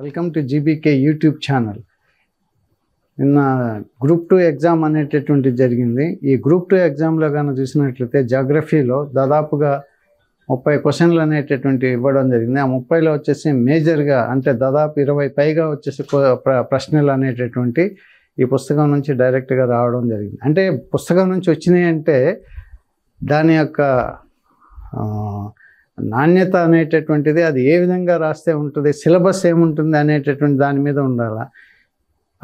Welcome to GBK YouTube channel. నిన్న group 2 exam అనేటటువంటిది జరిగింది. ఈ గ్రూప్ 2 ఎగ్జామ్లో కానీ చూసినట్లయితే జాగ్రఫీలో దాదాపుగా 30 క్వశ్చన్లు అనేటటువంటివి ఇవ్వడం జరిగింది. ఆ 30లో వచ్చేసి మేజర్గా అంటే దాదాపు 20 పైగా వచ్చేసి ప్రశ్నలు అనేటటువంటి ఈ పుస్తకం నుంచి డైరెక్ట్గా రావడం జరిగింది. అంటే పుస్తకం నుంచి వచ్చినాయి అంటే దాని యొక్క నాణ్యత అనేటటువంటిది అది ఏ విధంగా రాస్తే ఉంటుంది, సిలబస్ ఏముంటుంది అనేటటువంటి దాని మీద ఉండాలి.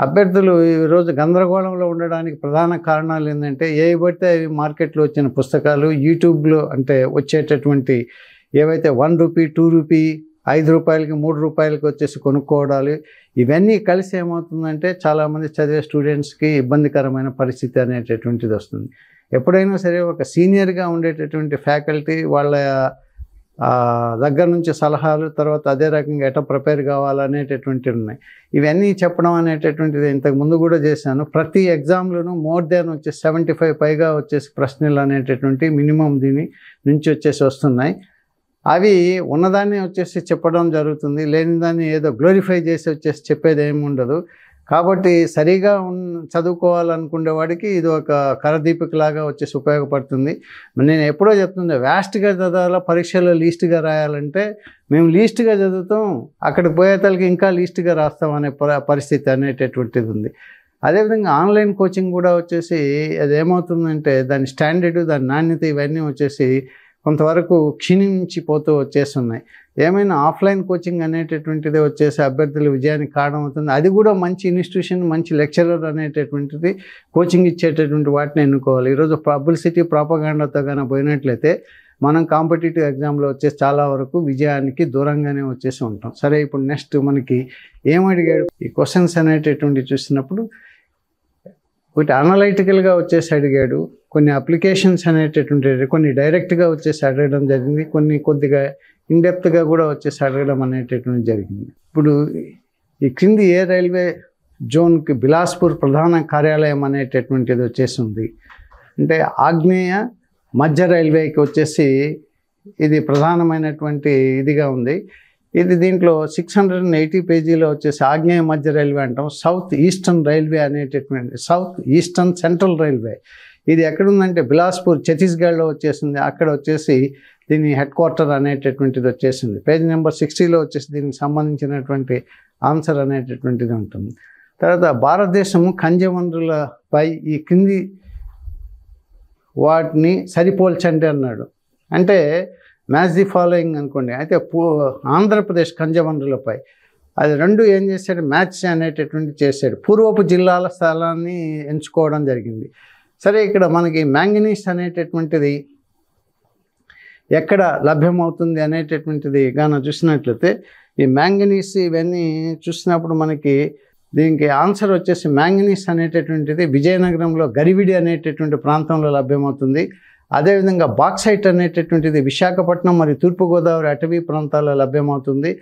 అభ్యర్థులు ఈరోజు గందరగోళంలో ఉండడానికి ప్రధాన కారణాలు ఏంటంటే ఏవి పడితే అవి మార్కెట్లో వచ్చిన పుస్తకాలు, యూట్యూబ్లో అంటే వచ్చేటటువంటి ఏవైతే 1 రూపీ 2 రూపీ 5 రూపాయలకి 3 రూపాయలకి వచ్చేసి కొనుక్కోవడాలు, ఇవన్నీ కలిసి ఏమవుతుందంటే చాలామంది చదివే స్టూడెంట్స్కి ఇబ్బందికరమైన పరిస్థితి అనేటటువంటిది వస్తుంది. ఎప్పుడైనా సరే ఒక సీనియర్గా ఉండేటటువంటి ఫ్యాకల్టీ వాళ్ళ దగ్గర నుంచి సలహాలు, తర్వాత అదే రకంగా ఎట్లా ప్రిపేర్ కావాలనేటటువంటివి ఉన్నాయి. ఇవన్నీ చెప్పడం అనేటటువంటిది ఇంతకు ముందు కూడా చేశాను. ప్రతి ఎగ్జామ్లోనూ మోర్ దాన్ వచ్చేసి 75 పైగా వచ్చేసి ప్రశ్నలు అనేటటువంటి మినిమం దీని నుంచి వచ్చేసి వస్తున్నాయి. అవి ఉన్నదాన్ని వచ్చేసి చెప్పడం జరుగుతుంది, లేని దాన్ని ఏదో గ్లోరిఫై చేసి వచ్చేసి చెప్పేది ఏమి ఉండదు. కాబట్టి సరిగా చదువుకోవాలనుకునే వాడికి ఇది ఒక కరదీపికలాగా వచ్చేసి ఉపయోగపడుతుంది. నేను ఎప్పుడో చెప్తుంది, వ్యాస్ట్గా చదవాలా, పరీక్షలో లీస్ట్గా రాయాలంటే మేము లీస్ట్గా చదువుతాం, అక్కడికి పోయేతలకి ఇంకా లీస్ట్గా రాస్తాం అనే పరిస్థితి అనేటటువంటిది ఉంది. అదేవిధంగా ఆన్లైన్ కోచింగ్ కూడా వచ్చేసి అది ఏమవుతుందంటే దాని స్టాండర్డు, దాని నాణ్యత ఇవన్నీ వచ్చేసి కొంతవరకు క్షీణించిపోతూ వచ్చేస్తున్నాయి. ఏమైనా ఆఫ్లైన్ కోచింగ్ అనేటటువంటిది వచ్చేసి అభ్యర్థుల విజయానికి కారణమవుతుంది. అది కూడా మంచి ఇన్స్టిట్యూషన్, మంచి లెక్చరర్ అనేటటువంటిది కోచింగ్ ఇచ్చేటటువంటి వాటిని ఎన్నుకోవాలి. ఈరోజు పబ్లిసిటీ ప్రాపగాండాతో కానీ పోయినట్లయితే మనం కాంపిటేటివ్ ఎగ్జామ్లో వచ్చేసి చాలా వరకు విజయానికి దూరంగానే వచ్చేసి ఉంటాం. సరే, ఇప్పుడు నెక్స్ట్ మనకి ఏమడిగాడు ఈ క్వశ్చన్స్ అనేటటువంటి చూసినప్పుడు ఒకటి అనలైటికల్గా వచ్చేసి అడిగాడు, కొన్ని అప్లికేషన్స్ అనేటటువంటి కొన్ని డైరెక్ట్గా వచ్చేసి అడగడం జరిగింది, కొన్ని కొద్దిగా ఇన్డెప్త్గా కూడా వచ్చేసి అడగడం అనేటటువంటి జరిగింది. ఇప్పుడు ఈ క్రింది ఏ రైల్వే జోన్కి బిలాస్పూర్ ప్రధాన కార్యాలయం అనేటటువంటిది వచ్చేసి ఉంది అంటే ఆగ్నేయ మధ్య రైల్వేకి వచ్చేసి ఇది ప్రధానమైనటువంటి ఇదిగా ఉంది. ఇది దీంట్లో 680 పేజీలో వచ్చేసి ఆగ్నేయ మధ్య రైల్వే అంటాం. సౌత్ ఈస్టర్న్ రైల్వే అనేటటువంటి సౌత్ ఈస్టర్న్ సెంట్రల్ రైల్వే ఇది ఎక్కడుందంటే బిలాస్పూర్ ఛత్తీస్గఢ్లో వచ్చేసింది. అక్కడ వచ్చేసి దీని హెడ్ క్వార్టర్ అనేటటువంటిది వచ్చేసింది. పేజ్ నెంబర్ 60లో వచ్చేసి దీనికి సంబంధించినటువంటి ఆన్సర్ అనేటటువంటిది ఉంటుంది. తర్వాత భారతదేశము ఖనిజ వనరులపై ఈ క్రింది వాటిని సరిపోల్చండి అన్నాడు. అంటే మ్యాచ్ ది ఫాలోయింగ్ అనుకోండి. అయితే ఆంధ్రప్రదేశ్ ఖనిజ వనరులపై అది రెండు ఏం చేశాడు, మ్యాచ్ అనేటటువంటి చేశాడు. పూర్వపు జిల్లాల స్థలాన్ని ఎంచుకోవడం జరిగింది. సరే, ఇక్కడ మనకి మ్యాంగనీస్ అనేటటువంటిది ఎక్కడ లభ్యమవుతుంది అనేటటువంటిది గాన చూసినట్లయితే ఈ మ్యాంగనీస్ ఇవన్నీ చూసినప్పుడు మనకి దీనికి ఆన్సర్ వచ్చేసి మ్యాంగనీస్ అనేటటువంటిది విజయనగరంలో గరివిడి అనేటటువంటి ప్రాంతంలో లభ్యమవుతుంది. అదేవిధంగా బాక్సైట్ అనేటటువంటిది విశాఖపట్నం మరియు తూర్పుగోదావరి అటవీ ప్రాంతాల్లో లభ్యమవుతుంది.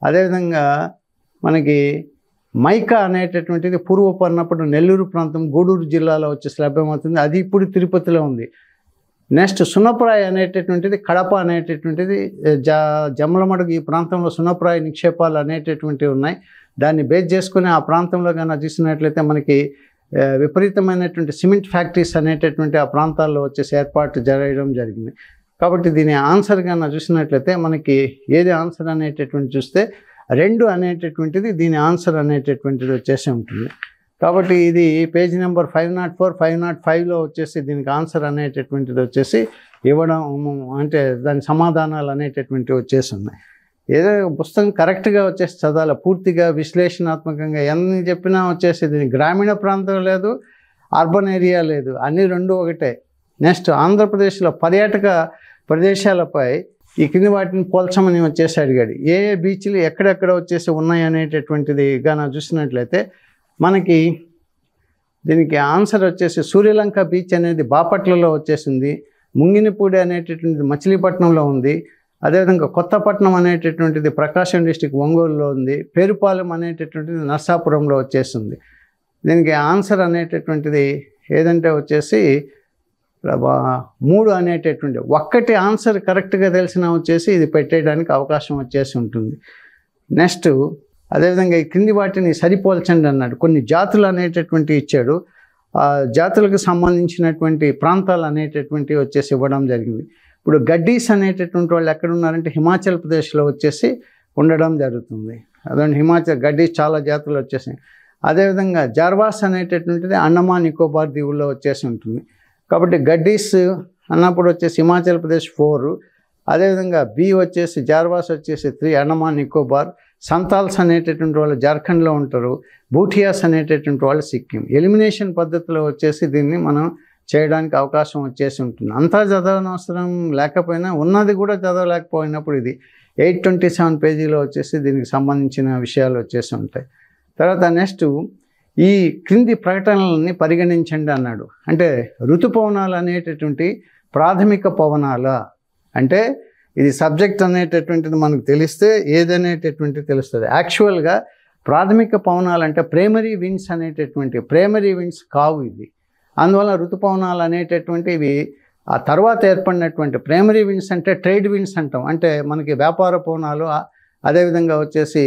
అదేవిధంగా మనకి మైకా అనేటటువంటిది పూర్వపు అన్నప్పుడు నెల్లూరు ప్రాంతం గూడూరు జిల్లాలో వచ్చేసి లభ్యమవుతుంది. అది ఇప్పుడు తిరుపతిలో ఉంది. నెక్స్ట్ సున్నప్రాయ అనేటటువంటిది కడప అనేటటువంటిది జమ్మలమడుగు ఈ ప్రాంతంలో సున్నప్రాయ నిక్షేపాలు అనేటటువంటివి ఉన్నాయి. దాన్ని బేస్ చేసుకుని ఆ ప్రాంతంలో కన్నా చూసినట్లయితే మనకి విపరీతమైనటువంటి సిమెంట్ ఫ్యాక్టరీస్ అనేటటువంటి ఆ ప్రాంతాల్లో వచ్చేసి ఏర్పాటు జరగడం జరిగింది. కాబట్టి దీని ఆన్సర్ కన్నా చూసినట్లయితే మనకి ఏది ఆన్సర్ అనేటటువంటి చూస్తే 2 అనేటటువంటిది దీని ఆన్సర్ అనేటటువంటిది వచ్చేసి ఉంటుంది. కాబట్టి ఇది పేజ్ నెంబర్ 504, 505లో వచ్చేసి దీనికి ఆన్సర్ అనేటటువంటిది వచ్చేసి ఇవ్వడం అంటే దాని సమాధానాలు అనేటటువంటివి వచ్చేసి ఉన్నాయి. ఏదో పుస్తకం కరెక్ట్గా వచ్చేసి చదవాలి, పూర్తిగా విశ్లేషణాత్మకంగా ఎన్ని చెప్పినా వచ్చేసి దీని గ్రామీణ ప్రాంతం లేదు, అర్బన్ ఏరియా లేదు, అన్నీ రెండు ఒకటే. నెక్స్ట్ ఆంధ్రప్రదేశ్లో పర్యాటక ప్రదేశాలపై ఈ కింది వాటిని పోల్చమని వచ్చేసి అడిగాడు. ఏ ఏ బీచ్లు ఎక్కడెక్కడ వచ్చేసి ఉన్నాయి అనేటటువంటిది గాన చూసినట్లయితే మనకి దీనికి ఆన్సర్ వచ్చేసి సూర్యలంక బీచ్ అనేది బాపట్లలో వచ్చేసింది, ముంగినిపూడి అనేటటువంటిది మచిలీపట్నంలో ఉంది, అదేవిధంగా కొత్తపట్నం అనేటటువంటిది ప్రకాశం డిస్టిక్ ఒంగోలులో ఉంది, పేరుపాలెం అనేటటువంటిది నర్సాపురంలో వచ్చేసింది. దీనికి ఆన్సర్ అనేటటువంటిది ఏదంటే వచ్చేసి 3 అనేటటువంటి ఒక్కటి ఆన్సర్ కరెక్ట్గా తెలిసిన వచ్చేసి ఇది పెట్టేయడానికి అవకాశం వచ్చేసి ఉంటుంది. నెక్స్ట్ అదేవిధంగా ఈ క్రింది వాటిని సరిపోల్చండి అన్నాడు. కొన్ని జాతులు అనేటటువంటి ఇచ్చాడు. ఆ జాతులకు సంబంధించినటువంటి ప్రాంతాలు అనేటటువంటివి వచ్చేసి ఇవ్వడం జరిగింది. ఇప్పుడు గడ్డీస్ అనేటటువంటి వాళ్ళు ఎక్కడ ఉన్నారంటే హిమాచల్ ప్రదేశ్లో వచ్చేసి ఉండడం జరుగుతుంది. అదండి హిమాచల్ గడ్డీస్ చాలా జాతులు వచ్చేసాయి. అదేవిధంగా జార్వాస్ అనేటటువంటిది అండమాన్ నికోబార్ దీవుల్లో వచ్చేసి ఉంటుంది. కాబట్టి గడ్డీస్ అన్నప్పుడు వచ్చేసి హిమాచల్ ప్రదేశ్ 4, అదేవిధంగా బి వచ్చేసి జార్వాస్ వచ్చేసి 3, అండమాన్ నికోబార్. సంతాల్స్ అనేటటువంటి వాళ్ళు జార్ఖండ్లో ఉంటారు. బూటియాస్ అనేటటువంటి వాళ్ళు సిక్కిం. ఎలిమినేషన్ పద్ధతిలో వచ్చేసి దీన్ని మనం చేయడానికి అవకాశం వచ్చేసి ఉంటుంది. అంతా చదవనవసరం లేకపోయినా ఉన్నది కూడా చదవలేకపోయినప్పుడు ఇది 827 పేజీలో వచ్చేసి దీనికి సంబంధించిన విషయాలు వచ్చేసి ఉంటాయి. తర్వాత నెక్స్ట్ ఈ క్రింది ప్రకటనలని పరిగణించండి అన్నాడు. అంటే ఋతుపవనాలు అనేటటువంటి ప్రాథమిక పవనాల అంటే ఇది సబ్జెక్ట్ అనేటటువంటిది మనకు తెలిస్తే ఏదనేటటువంటిది తెలుస్తుంది. యాక్చువల్గా ప్రాథమిక పవనాలు అంటే ప్రైమరీ విండ్స్ అనేటటువంటి ప్రైమరీ విండ్స్ కావు ఇవి. అందువల్ల ఋతుపవనాలు అనేటటువంటివి ఆ తర్వాత ఏర్పడినటువంటి ప్రైమరీ విండ్స్ అంటే ట్రేడ్ విండ్స్ అంటాం. అంటే మనకి వ్యాపార పవనాలు, అదేవిధంగా వచ్చేసి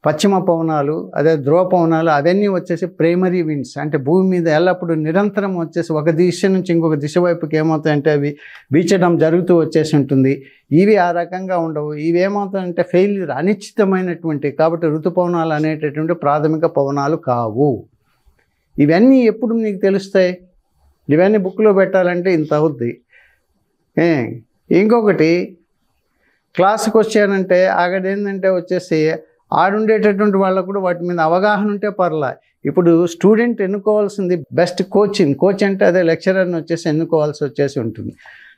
పశ్చిమ పవనాలు, అదే ధ్రువ పవనాలు, అవన్నీ వచ్చేసి ప్రైమరీ విండ్స్. అంటే భూమి మీద ఎల్లప్పుడూ నిరంతరం వచ్చేసి ఒక దిశ నుంచి ఇంకొక దిశ వైపుకి ఏమవుతాయంటే అవి వీచడం జరుగుతూ వచ్చేసి ఉంటుంది. ఇవి ఆ రకంగా ఉండవు. ఇవి ఏమవుతాయంటే ఫెయిల్యూర్, అనిశ్చితమైనటువంటి. కాబట్టి ఋతుపవనాలు అనేటటువంటి ప్రాథమిక పవనాలు కావు. ఇవన్నీ ఎప్పుడు నీకు తెలుస్తాయి? ఇవన్నీ బుక్లో పెట్టాలంటే ఇంత అవుద్ది. ఇంకొకటి క్లాస్కి వచ్చానంటే అక్కడేంటంటే వచ్చేసి ఆడుండేటటువంటి వాళ్ళకు కూడా వాటి మీద అవగాహన ఉంటే పర్లా. ఇప్పుడు స్టూడెంట్ ఎన్నుకోవాల్సింది బెస్ట్ కోచ్ అంటే అదే లెక్చరర్ని వచ్చేసి ఎన్నుకోవాల్సి వచ్చేసి ఉంటుంది.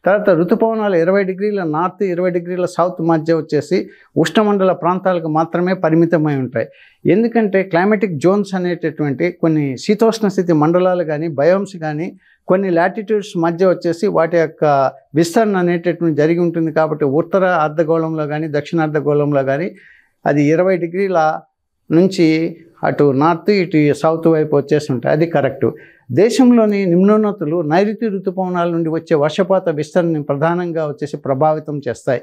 తర్వాత ఋతుపవనాలు 20 డిగ్రీల నార్త్ 20 డిగ్రీల సౌత్ మధ్య వచ్చేసి ఉష్ణమండల ప్రాంతాలకు మాత్రమే పరిమితమై ఉంటాయి. ఎందుకంటే క్లైమాటిక్ జోన్స్ అనేటటువంటి కొన్ని శీతోష్ణ స్థితి మండలాలు కానీ బయోమ్స్ కానీ కొన్ని లాటిట్యూడ్స్ మధ్య వచ్చేసి వాటి యొక్క విస్తరణ అనేటటువంటి జరిగి ఉంటుంది. కాబట్టి ఉత్తర అర్ధగోళంలో కానీ దక్షిణ అర్ధగోళంలో కానీ అది 20 డిగ్రీల నుంచి అటు నార్త్ ఇటు సౌత్ వైపు వచ్చేసి ఉంటాయి. అది కరెక్టు. దేశంలోని నిమ్నోన్నతులు నైరుతి ఋతుపవనాల నుండి వచ్చే వర్షపాత విస్తరణని ప్రధానంగా వచ్చేసి ప్రభావితం చేస్తాయి.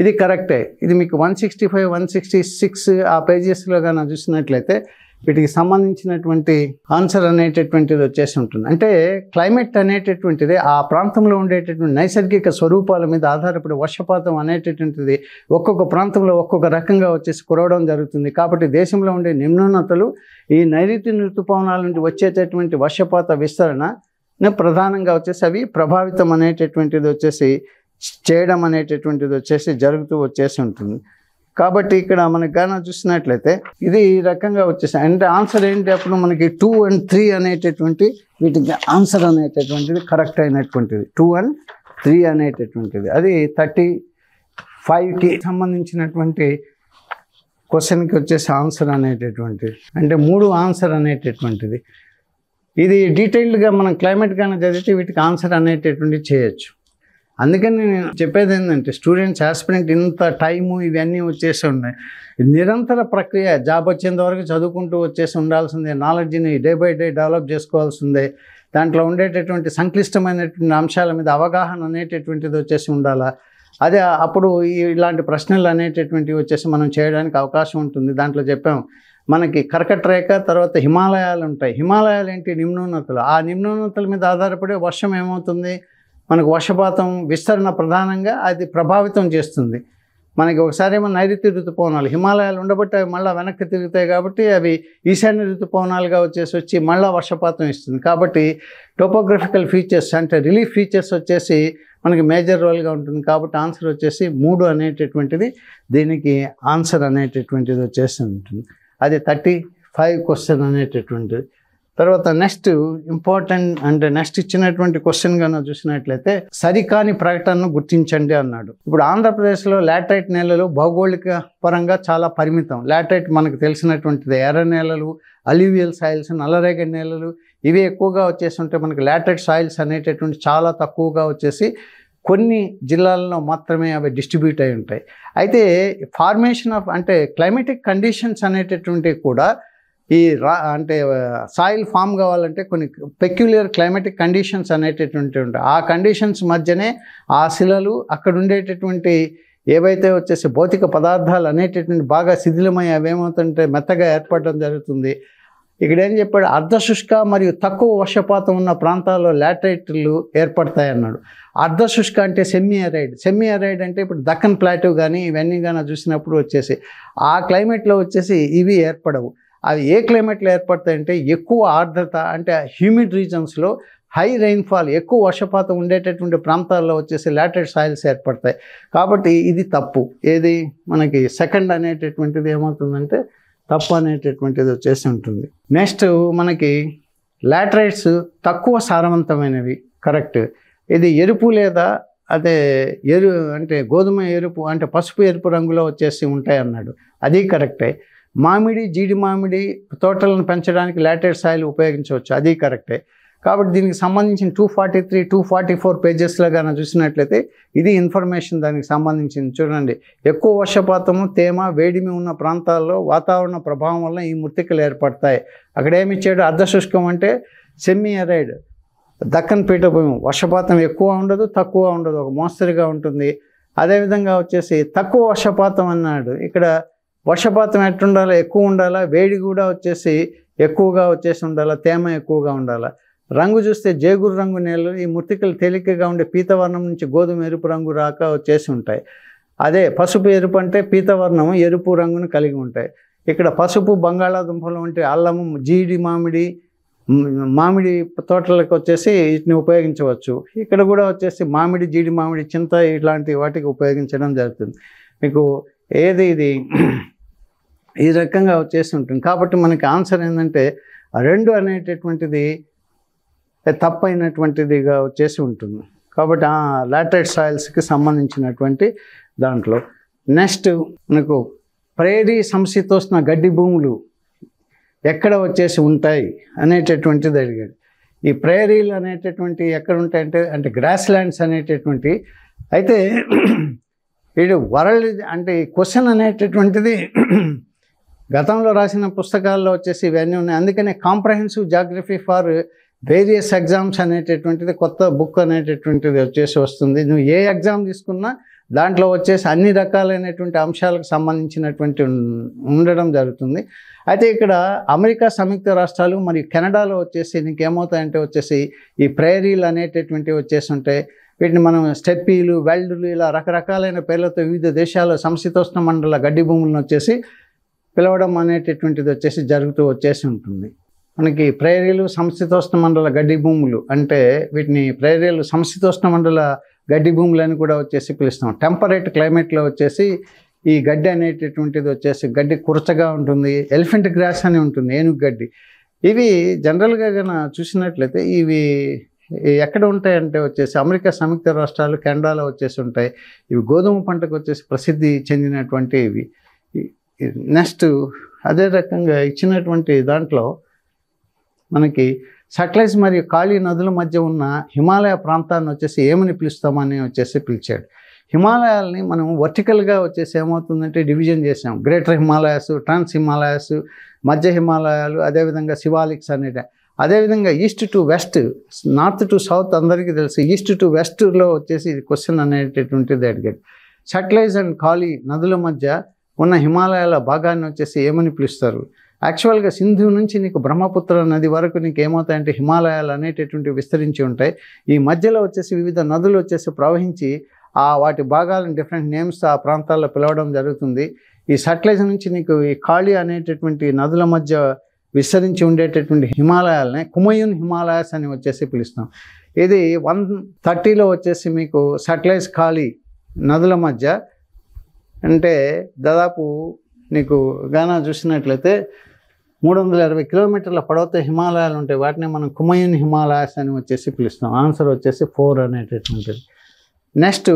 ఇది కరెక్టే. ఇది మీకు 165, 166 ఆ పేజెస్లో కానీ చూసినట్లయితే వీటికి సంబంధించినటువంటి ఆన్సర్ అనేటటువంటిది వచ్చేసి ఉంటుంది. అంటే క్లైమేట్ అనేటటువంటిది ఆ ప్రాంతంలో ఉండేటటువంటి నైసర్గిక స్వరూపాల మీద ఆధారపడి వర్షపాతం అనేటటువంటిది ఒక్కొక్క ప్రాంతంలో ఒక్కొక్క రకంగా వచ్చేసి కురవడం జరుగుతుంది. కాబట్టి దేశంలో ఉండే నిమ్నోన్నతలు ఈ నైరుతి ఋతుపవనాల నుండి వచ్చేటటువంటి వర్షపాత విస్తరణ ప్రధానంగా వచ్చేసి అవి ప్రభావితం అనేటటువంటిది వచ్చేసి చేయడం అనేటటువంటిది వచ్చేసి జరుగుతూ వచ్చేసి ఉంటుంది. కాబట్టి ఇక్కడ మనకి గాన చూసినట్లయితే ఇది ఈ రకంగా వచ్చేసి అంటే ఆన్సర్ ఏంటి? అప్పుడు మనకి 2 and 3 అనేటటువంటి వీటికి ఆన్సర్ అనేటటువంటిది కరెక్ట్ అయినటువంటిది 2 and 3 అనేటటువంటిది. అది 35కి సంబంధించినటువంటి క్వశ్చన్కి వచ్చేసి ఆన్సర్ అనేటటువంటిది అంటే 3 ఆన్సర్ అనేటటువంటిది. ఇది డీటెయిల్డ్గా మనం క్లైమేట్ కానీ చదివితే వీటికి ఆన్సర్ అనేటటువంటిది చేయొచ్చు. అందుకని నేను చెప్పేది ఏంటంటే స్టూడెంట్స్ ఆస్పిరెంట్ ఇంత టైము ఇవన్నీ వచ్చేసి ఉన్నాయి. నిరంతర ప్రక్రియ. జాబ్ వచ్చేంత వరకు చదువుకుంటూ వచ్చేసి ఉండాల్సిందే. నాలెడ్జ్ని డే బై డే డెవలప్ చేసుకోవాల్సిందే. దాంట్లో ఉండేటటువంటి సంక్లిష్టమైనటువంటి అంశాల మీద అవగాహన అనేటటువంటిది వచ్చేసి ఉండాలా. అదే అప్పుడు ఇలాంటి ప్రశ్నలు అనేటటువంటివి వచ్చేసి మనం చేయడానికి అవకాశం ఉంటుంది. దాంట్లో చెప్పాం మనకి కర్కట రేఖ, తర్వాత హిమాలయాలు ఉంటాయి. హిమాలయాలు ఏంటి? నిమ్నోన్నతులు. ఆ నిమ్నోన్నతుల మీద ఆధారపడి వర్షం ఏమవుతుంది? మనకు వర్షపాతం విస్తరణ ప్రధానంగా అది ప్రభావితం చేస్తుంది. మనకి ఒకసారి ఏమో నైరుతి ఋతుపవనాలు హిమాలయాలు ఉండబట్టి అవి మళ్ళీ వెనక్కి తిరుగుతాయి. కాబట్టి అవి ఈశాన్య ఋతుపవనాలుగా వచ్చి మళ్ళీ వర్షపాతం ఇస్తుంది. కాబట్టి టోపోగ్రఫికల్ ఫీచర్స్ అంటే రిలీఫ్ ఫీచర్స్ వచ్చేసి మనకి మేజర్ రోల్గా ఉంటుంది. కాబట్టి ఆన్సర్ వచ్చేసి 3 అనేటటువంటిది దీనికి ఆన్సర్ అనేటటువంటిది వచ్చేసి ఉంటుంది. అది 35 క్వశ్చన్ అనేటటువంటిది. తర్వాత నెక్స్ట్ ఇంపార్టెంట్ అంటే నెక్స్ట్ ఇచ్చినటువంటి క్వశ్చన్ కన్నా చూసినట్లయితే సరికాని ప్రకటనను గుర్తించండి అన్నాడు. ఇప్పుడు ఆంధ్రప్రదేశ్లో లాటరైట్ నేలలు భౌగోళిక పరంగా చాలా పరిమితం. లాటరైట్ మనకు తెలిసినటువంటిది. ఎర్ర నేలలు, అల్యూవియల్ సాయిల్స్, నల్లరేగడి నేలలు ఇవి ఎక్కువగా వచ్చేసి ఉంటే మనకి లాటరైట్ సాయిల్స్ అనేటటువంటి చాలా తక్కువగా వచ్చేసి కొన్ని జిల్లాల్లో మాత్రమే అవి డిస్ట్రిబ్యూట్ అయి ఉంటాయి. అయితే ఫార్మేషన్ ఆఫ్ అంటే క్లైమేటిక్ కండిషన్స్ అనేటటువంటివి కూడా ఈ అంటే సాయిల్ ఫామ్ కావాలంటే కొన్ని పెక్యులర్ క్లైమాటిక్ కండిషన్స్ అనేటటువంటి ఉంటాయి. ఆ కండిషన్స్ మధ్యనే ఆ శిలలు అక్కడ ఉండేటటువంటి ఏవైతే వచ్చేసి భౌతిక పదార్థాలు అనేటటువంటి బాగా శిథిలమై అవేమవుతుంటే మెత్తగా ఏర్పడడం జరుగుతుంది. ఇక్కడ ఏం చెప్పాడు, అర్ధశుష్క మరియు తక్కువ వర్షపాతం ఉన్న ప్రాంతాల్లో లాటరైట్లు ఏర్పడతాయి అన్నాడు. అర్ధశుష్క అంటే సెమీ అరైడ్ అంటే ఇప్పుడు దక్కన్ ప్లాటూ కానీ ఇవన్నీ కానీ చూసినప్పుడు వచ్చేసి ఆ క్లైమేట్లో వచ్చేసి ఇవి ఏర్పడవు. అవి ఏ క్లైమేట్లో ఏర్పడతాయంటే ఎక్కువ ఆర్ద్రత అంటే హ్యూమిడ్ రీజన్స్లో హై రెయిన్ఫాల్ ఎక్కువ వర్షపాతం ఉండేటటువంటి ప్రాంతాల్లో వచ్చేసి లాటరైట్ సాయిల్స్ ఏర్పడతాయి. కాబట్టి ఇది తప్పు. ఏది మనకి సెకండ్ అనేటటువంటిది ఏమవుతుందంటే తప్పు అనేటటువంటిది వచ్చేసి ఉంటుంది. నెక్స్ట్ మనకి లాటరైట్స్ తక్కువ సారవంతమైనవి, కరెక్ట్. ఇది ఎరుపు లేదా అదే అంటే గోధుమ ఎరుపు అంటే పసుపు ఎరుపు రంగులో వచ్చేసి ఉంటాయి అన్నాడు. అది కరెక్టే. జీడి మామిడి తోటలను పెంచడానికి లాటరైట్ సాయిల్ ఉపయోగించవచ్చు, అది కరెక్టే. కాబట్టి దీనికి సంబంధించిన 243, 244 పేజెస్లో కానీ చూసినట్లయితే ఇది ఇన్ఫర్మేషన్ దానికి సంబంధించింది. చూడండి, ఎక్కువ వర్షపాతము తేమ వేడిమి ఉన్న ప్రాంతాల్లో వాతావరణ ప్రభావం వల్ల ఈ మృత్తికలు ఏర్పడతాయి. అక్కడ ఏమి ఇచ్చాడు, అర్ధశుష్కం అంటే సెమీ అరైడ్ దక్కన్ పీఠభూమి, వర్షపాతం ఎక్కువ ఉండదు తక్కువ ఉండదు, ఒక మోస్తరుగా ఉంటుంది. అదేవిధంగా వచ్చేసి తక్కువ వర్షపాతం అన్నాడు. ఇక్కడ వర్షపాతం ఎట్టుండాలా, ఎక్కువ ఉండాలా, వేడి కూడా వచ్చేసి ఎక్కువగా వచ్చేసి ఉండాలా, తేమ ఎక్కువగా ఉండాలా. రంగు చూస్తే జేగురు రంగు నేలలు ఈ మృత్తికలు తేలికగా ఉండే పీతవర్ణం నుంచి గోధుమ ఎరుపు రంగు రాక వచ్చేసి ఉంటాయి. అదే పసుపు ఎరుపు అంటే పీతవర్ణం ఎరుపు రంగును కలిగి ఉంటాయి. ఇక్కడ పసుపు బంగాళాదుంపలు వంటి అల్లము జీడి మామిడి తోటలకు వచ్చేసి వీటిని ఉపయోగించవచ్చు. ఇక్కడ కూడా వచ్చేసి జీడి మామిడి చింత ఇట్లాంటి వాటికి ఉపయోగించడం జరుగుతుంది. మీకు ఏది ఇది ఈ రకంగా వచ్చేసి ఉంటుంది. కాబట్టి మనకి ఆన్సర్ ఏంటంటే 2 అనేటటువంటిది తప్పైనటువంటిదిగా వచ్చేసి ఉంటుంది. కాబట్టి ఆ లాటరైట్ సాయిల్స్కి సంబంధించినటువంటి దాంట్లో నెక్స్ట్ మనకు ప్రేరీ సంశీతోష్ణ గడ్డి భూములు ఎక్కడ వచ్చేసి ఉంటాయి అనేటటువంటిది అడిగాడు. ఈ ప్రేరీలు అనేటటువంటి ఎక్కడ ఉంటాయంటే అంటే గ్రాస్ ల్యాండ్స్ అనేటటువంటి అయితే వీడు వరల్డ్ అంటే ఈ క్వశ్చన్ అనేటటువంటిది గతంలో రాసిన పుస్తకాల్లో వచ్చేసి ఇవన్నీ ఉన్నాయి. అందుకనే comprehensive geography for various exams అనేటటువంటిది కొత్త బుక్ అనేటటువంటిది వచ్చేసి వస్తుంది. నువ్వు ఏ ఎగ్జామ్ తీసుకున్నా దాంట్లో వచ్చేసి అన్ని రకాలైనటువంటి అంశాలకు సంబంధించినటువంటి ఉండడం జరుగుతుంది. అయితే ఇక్కడ అమెరికా సంయుక్త రాష్ట్రాలు మరియు కెనడాలో వచ్చేసి నీకేమవుతాయంటే వచ్చేసి ఈ ప్రేరీలు అనేటటువంటివి వచ్చేసి ఉంటాయి. వీటిని మనం స్టెప్పీలు, వెల్డులు ఇలా రకరకాలైన పేర్లతో వివిధ దేశాల్లో సంశీతోష్ణ మండల గడ్డి భూములను వచ్చేసి పిలవడం అనేటటువంటిది వచ్చేసి జరుగుతూ వచ్చేసి ఉంటుంది. మనకి ప్రేరీలు సంశీతోష్ణ మండల గడ్డి భూములు అంటే వీటిని ప్రేరీలు సంశీతోష్ణ మండల గడ్డి భూములు అని కూడా వచ్చేసి పిలుస్తాం. టెంపరేట్ క్లైమేట్లో వచ్చేసి ఈ గడ్డి అనేటటువంటిది వచ్చేసి గడ్డి కురచగా ఉంటుంది. ఎలిఫెంట్ గ్రాస్ అని ఉంటుంది, ఏనుగు గడ్డి. ఇవి జనరల్గా కన్నా చూసినట్లయితే ఇవి ఎక్కడ ఉంటాయంటే వచ్చేసి అమెరికా సంయుక్త రాష్ట్రాలు కెనడాలో వచ్చేసి ఉంటాయి. ఇవి గోధుమ పంటకు వచ్చేసి ప్రసిద్ధి చెందినటువంటి ఇవి. నెక్స్ట్ అదే రకంగా ఇచ్చినటువంటి దాంట్లో మనకి సట్లెజ్ మరియు కాళీ నదుల మధ్య ఉన్న హిమాలయ ప్రాంతాన్ని వచ్చేసి ఏమని పిలుస్తామని వచ్చేసి పిలిచాడు. హిమాలయాల్ని మనం వర్టికల్గా వచ్చేసి ఏమవుతుందంటే డివిజన్ చేసాం. గ్రేటర్ హిమాలయాస్, ట్రాన్స్ హిమాలయాస్, మధ్య హిమాలయాలు, అదేవిధంగా శివాలిక్స్ అనేటి. అదేవిధంగా east to west, north to south అందరికీ తెలుసు. ఈస్ట్ టు వెస్ట్లో వచ్చేసి ఇది క్వశ్చన్ అనేటటువంటిది అడిగాడు. సట్లెజ్ అండ్ కాళీ నదుల మధ్య ఉన్న హిమాలయాల భాగాన్ని వచ్చేసి ఏమని పిలుస్తారు? యాక్చువల్గా సింధు నుంచి నీకు బ్రహ్మపుత్ర నది వరకు నీకు ఏమవుతాయంటే హిమాలయాలు అనేటటువంటివి విస్తరించి ఉంటాయి. ఈ మధ్యలో వచ్చేసి వివిధ నదులు వచ్చేసి ప్రవహించి వాటి భాగాలను డిఫరెంట్ నేమ్స్ ఆ ప్రాంతాల్లో పిలవడం జరుగుతుంది. ఈ సట్లెజ్ నుంచి నీకు ఈ కాళీ అనేటటువంటి నదుల మధ్య విస్తరించి ఉండేటటువంటి హిమాలయాలనే కుమయూన్ హిమాలయాస్ అని వచ్చేసి పిలుస్తాం. ఇది 130లో వచ్చేసి మీకు సట్లెజ్ కాళీ నదుల మధ్య అంటే దాదాపు నీకు గానా చూసినట్లయితే 320 కిలోమీటర్ల పొడవుతో హిమాలయాలు ఉంటాయి. వాటిని మనం కుమయూన్ హిమాలయాస్ అని వచ్చేసి పిలుస్తాం. ఆన్సర్ వచ్చేసి 4 అనేటటువంటిది. నెక్స్ట్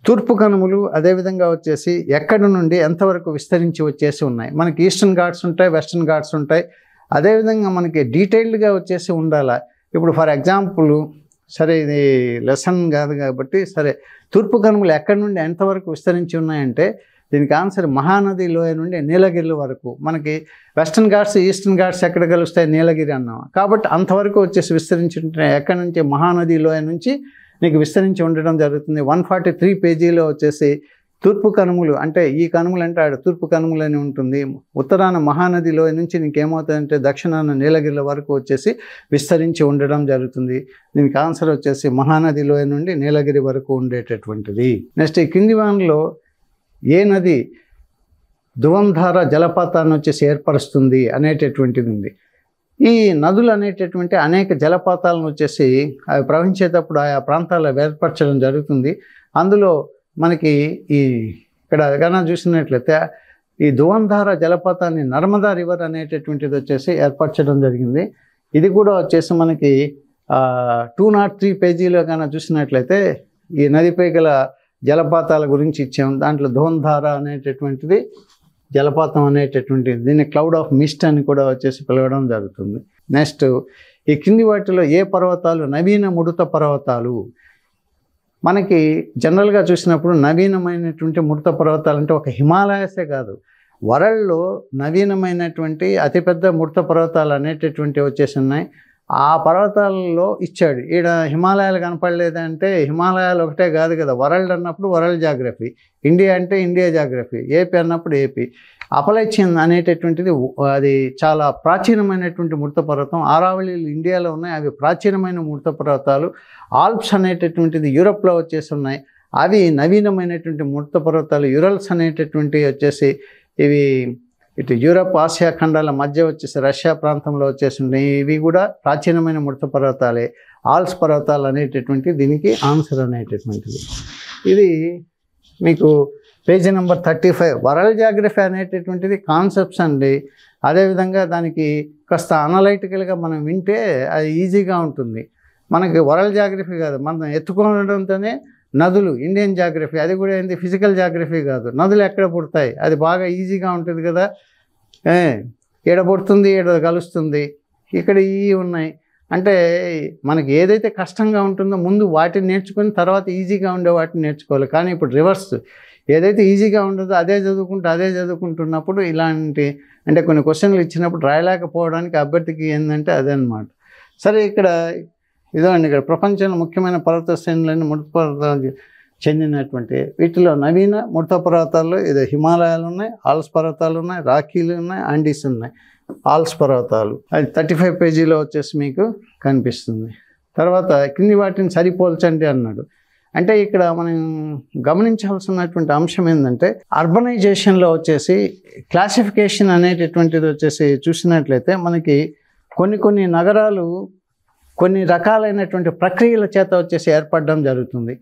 తూర్పు కనుమలు అదేవిధంగా వచ్చేసి ఎక్కడి నుండి ఎంతవరకు విస్తరించి వచ్చేసి ఉన్నాయి. మనకి ఈస్టర్న్ ఘాట్స్ ఉంటాయి, వెస్టర్న్ ఘాట్స్ ఉంటాయి. అదేవిధంగా మనకి డీటెయిల్డ్గా వచ్చేసి ఉండాలి. ఇప్పుడు ఫర్ ఎగ్జాంపుల్ సరే ఇది లెసన్ కాదు కాబట్టి సరే తూర్పు కనుమలు ఎక్కడి నుండి ఎంతవరకు విస్తరించి ఉన్నాయంటే దీనికి ఆన్సర్ మహానది లోయ నుండి నీలగిరి వరకు. మనకి వెస్టర్న్ ఘాట్స్ ఈస్టర్న్ ఘాట్స్ ఎక్కడ కలుస్తాయి, నీలగిరి అన్నాం. కాబట్టి అంతవరకు వచ్చేసి విస్తరించి ఉంటాయి. ఎక్కడి నుంచి మహానది లోయ నుంచి నీకు విస్తరించి ఉండడం జరుగుతుంది. 143 పేజీలో వచ్చేసి తూర్పు కనుమలు, అంటే ఈ కనుమలు అంటే ఆడ తూర్పు కనుమలు అని ఉంటుంది. ఉత్తరాన మహానదిలో నుంచి నీకేమవుతుందంటే దక్షిణాన నీలగిరిల వరకు వచ్చేసి విస్తరించి ఉండడం జరుగుతుంది. దీనికి ఆన్సర్ వచ్చేసి మహానదిలో నుండి నీలగిరి వరకు ఉండేటటువంటిది. నెక్స్ట్ ఈ కింది వానలో ఏ నది ధువంధార జలపాతాన్ని వచ్చేసి ఏర్పరుస్తుంది అనేటటువంటిది ఉంది. ఈ నదులు అనేటటువంటి అనేక జలపాతాలను వచ్చేసి అవి ప్రవహించేటప్పుడు ఆయా ప్రాంతాల్లో ఏర్పరచడం జరుగుతుంది. అందులో మనకి ఇక్కడ కన్నా చూసినట్లయితే ఈ ధువంధార జలపాతాన్ని నర్మదా రివర్ అనేటటువంటిది వచ్చేసి ఏర్పరచడం జరిగింది. ఇది కూడా వచ్చేసి మనకి 203 పేజీలో కన్నా చూసినట్లయితే ఈ నదిపై గల జలపాతాల గురించి ఇచ్చాము. దాంట్లో ధువంధార అనేటటువంటిది జలపాతం అనేటటువంటిది, దీన్ని క్లౌడ్ ఆఫ్ మిస్ట్ అని కూడా వచ్చేసి పిలవడం జరుగుతుంది. నెక్స్ట్ ఈ కింది వాటిలో ఏ పర్వతాలు నవీన ముడత పర్వతాలు? మనకి జనరల్గా చూసినప్పుడు నవీనమైనటువంటి ముడత పర్వతాలు అంటే ఒక హిమాలయాసే కాదు, వరల్డ్లో నవీనమైనటువంటి అతిపెద్ద ముడత పర్వతాలు అనేటటువంటివి వచ్చేసి ఉన్నాయి. ఆ పర్వతాలలో ఇచ్చాడు. ఈడ హిమాలయాలు కనపడలేదంటే హిమాలయాలు ఒకటే కాదు కదా, వరల్డ్ అన్నప్పుడు వరల్డ్ జాగ్రఫీ, ఇండియా అంటే ఇండియా జాగ్రఫీ, ఏపీ అన్నప్పుడు ఏపీ. అపలైచియన్ అనేటటువంటిది అది చాలా ప్రాచీనమైనటువంటి ముడత పర్వతం. ఆరావళిలు ఇండియాలో ఉన్నాయి, అవి ప్రాచీనమైన ముడత పర్వతాలు. ఆల్ప్స్ అనేటటువంటిది యూరప్లో వచ్చేసి ఉన్నాయి, అవి నవీనమైనటువంటి ముడత పర్వతాలు. యురల్స్ అనేటటువంటివి వచ్చేసి ఇవి ఇటు యూరప్ ఆసియా ఖండాల మధ్య వచ్చేసి రష్యా ప్రాంతంలో వచ్చేసి ఉన్నాయి, ఇవి కూడా ప్రాచీనమైన ముడత పర్వతాలే. ఆల్ప్స్ పర్వతాలు అనేటటువంటి దీనికి ఆన్సర్ అనేటటువంటిది. ఇది మీకు పేజీ నెంబర్ 35. వరల్డ్ జాగ్రఫీ అనేటటువంటిది కాన్సెప్ట్స్ అండి. అదేవిధంగా దానికి కాస్త అనలైటికల్గా మనం వింటే అది ఈజీగా ఉంటుంది. మనకి వరల్డ్ జాగ్రఫీ కాదు, మనం ఎత్తుకోవడంతోనే నదులు ఇండియన్ జాగ్రఫీ, అది కూడా ఏంటి ఫిజికల్ జాగ్రఫీ కాదు, నదులు ఎక్కడ పుడతాయి అది బాగా ఈజీగా ఉంటుంది కదా. ఏడ పుడుతుంది, ఏడ కలుస్తుంది, ఇక్కడ ఇవి ఉన్నాయి అంటే మనకి ఏదైతే కష్టంగా ఉంటుందో ముందు వాటిని నేర్చుకొని తర్వాత ఈజీగా ఉండే వాటిని నేర్చుకోవాలి. కానీ ఇప్పుడు రివర్స్, ఏదైతే ఈజీగా ఉండదో అదే చదువుకుంటున్నప్పుడు ఇలాంటి అంటే కొన్ని క్వశ్చన్లు ఇచ్చినప్పుడు రాయలేకపోవడానికి అభ్యర్థికి ఏంటంటే అదే అన్నమాట. సరే ఇక్కడ ఇదండి, ఇక్కడ ప్రపంచంలో ముఖ్యమైన పర్వత శ్రేణులన్నీ ముడత పర్వతాలు చెందినటువంటి వీటిలో నవీన ముడత పర్వతాల్లో ఇది హిమాలయాలు ఉన్నాయి, ఆల్ప్స్ పర్వతాలు ఉన్నాయి, రాకీలు ఉన్నాయి, ఆండీస్ ఉన్నాయి. ఆల్ప్స్ పర్వతాలు అది 35 పేజీలో వచ్చేసి మీకు కనిపిస్తుంది. తర్వాత కింది వాటిని సరిపోల్చండి అన్నాడు. అంటే ఇక్కడ మనం గమనించాల్సినటువంటి అంశం ఏంటంటే అర్బనైజేషన్లో వచ్చేసి క్లాసిఫికేషన్ అనేటటువంటిది వచ్చేసి చూసినట్లయితే మనకి కొన్ని నగరాలు కొన్ని రకాలైనటువంటి ప్రక్రియల చేత వచ్చేసి ఏర్పడడం జరుగుతుంది.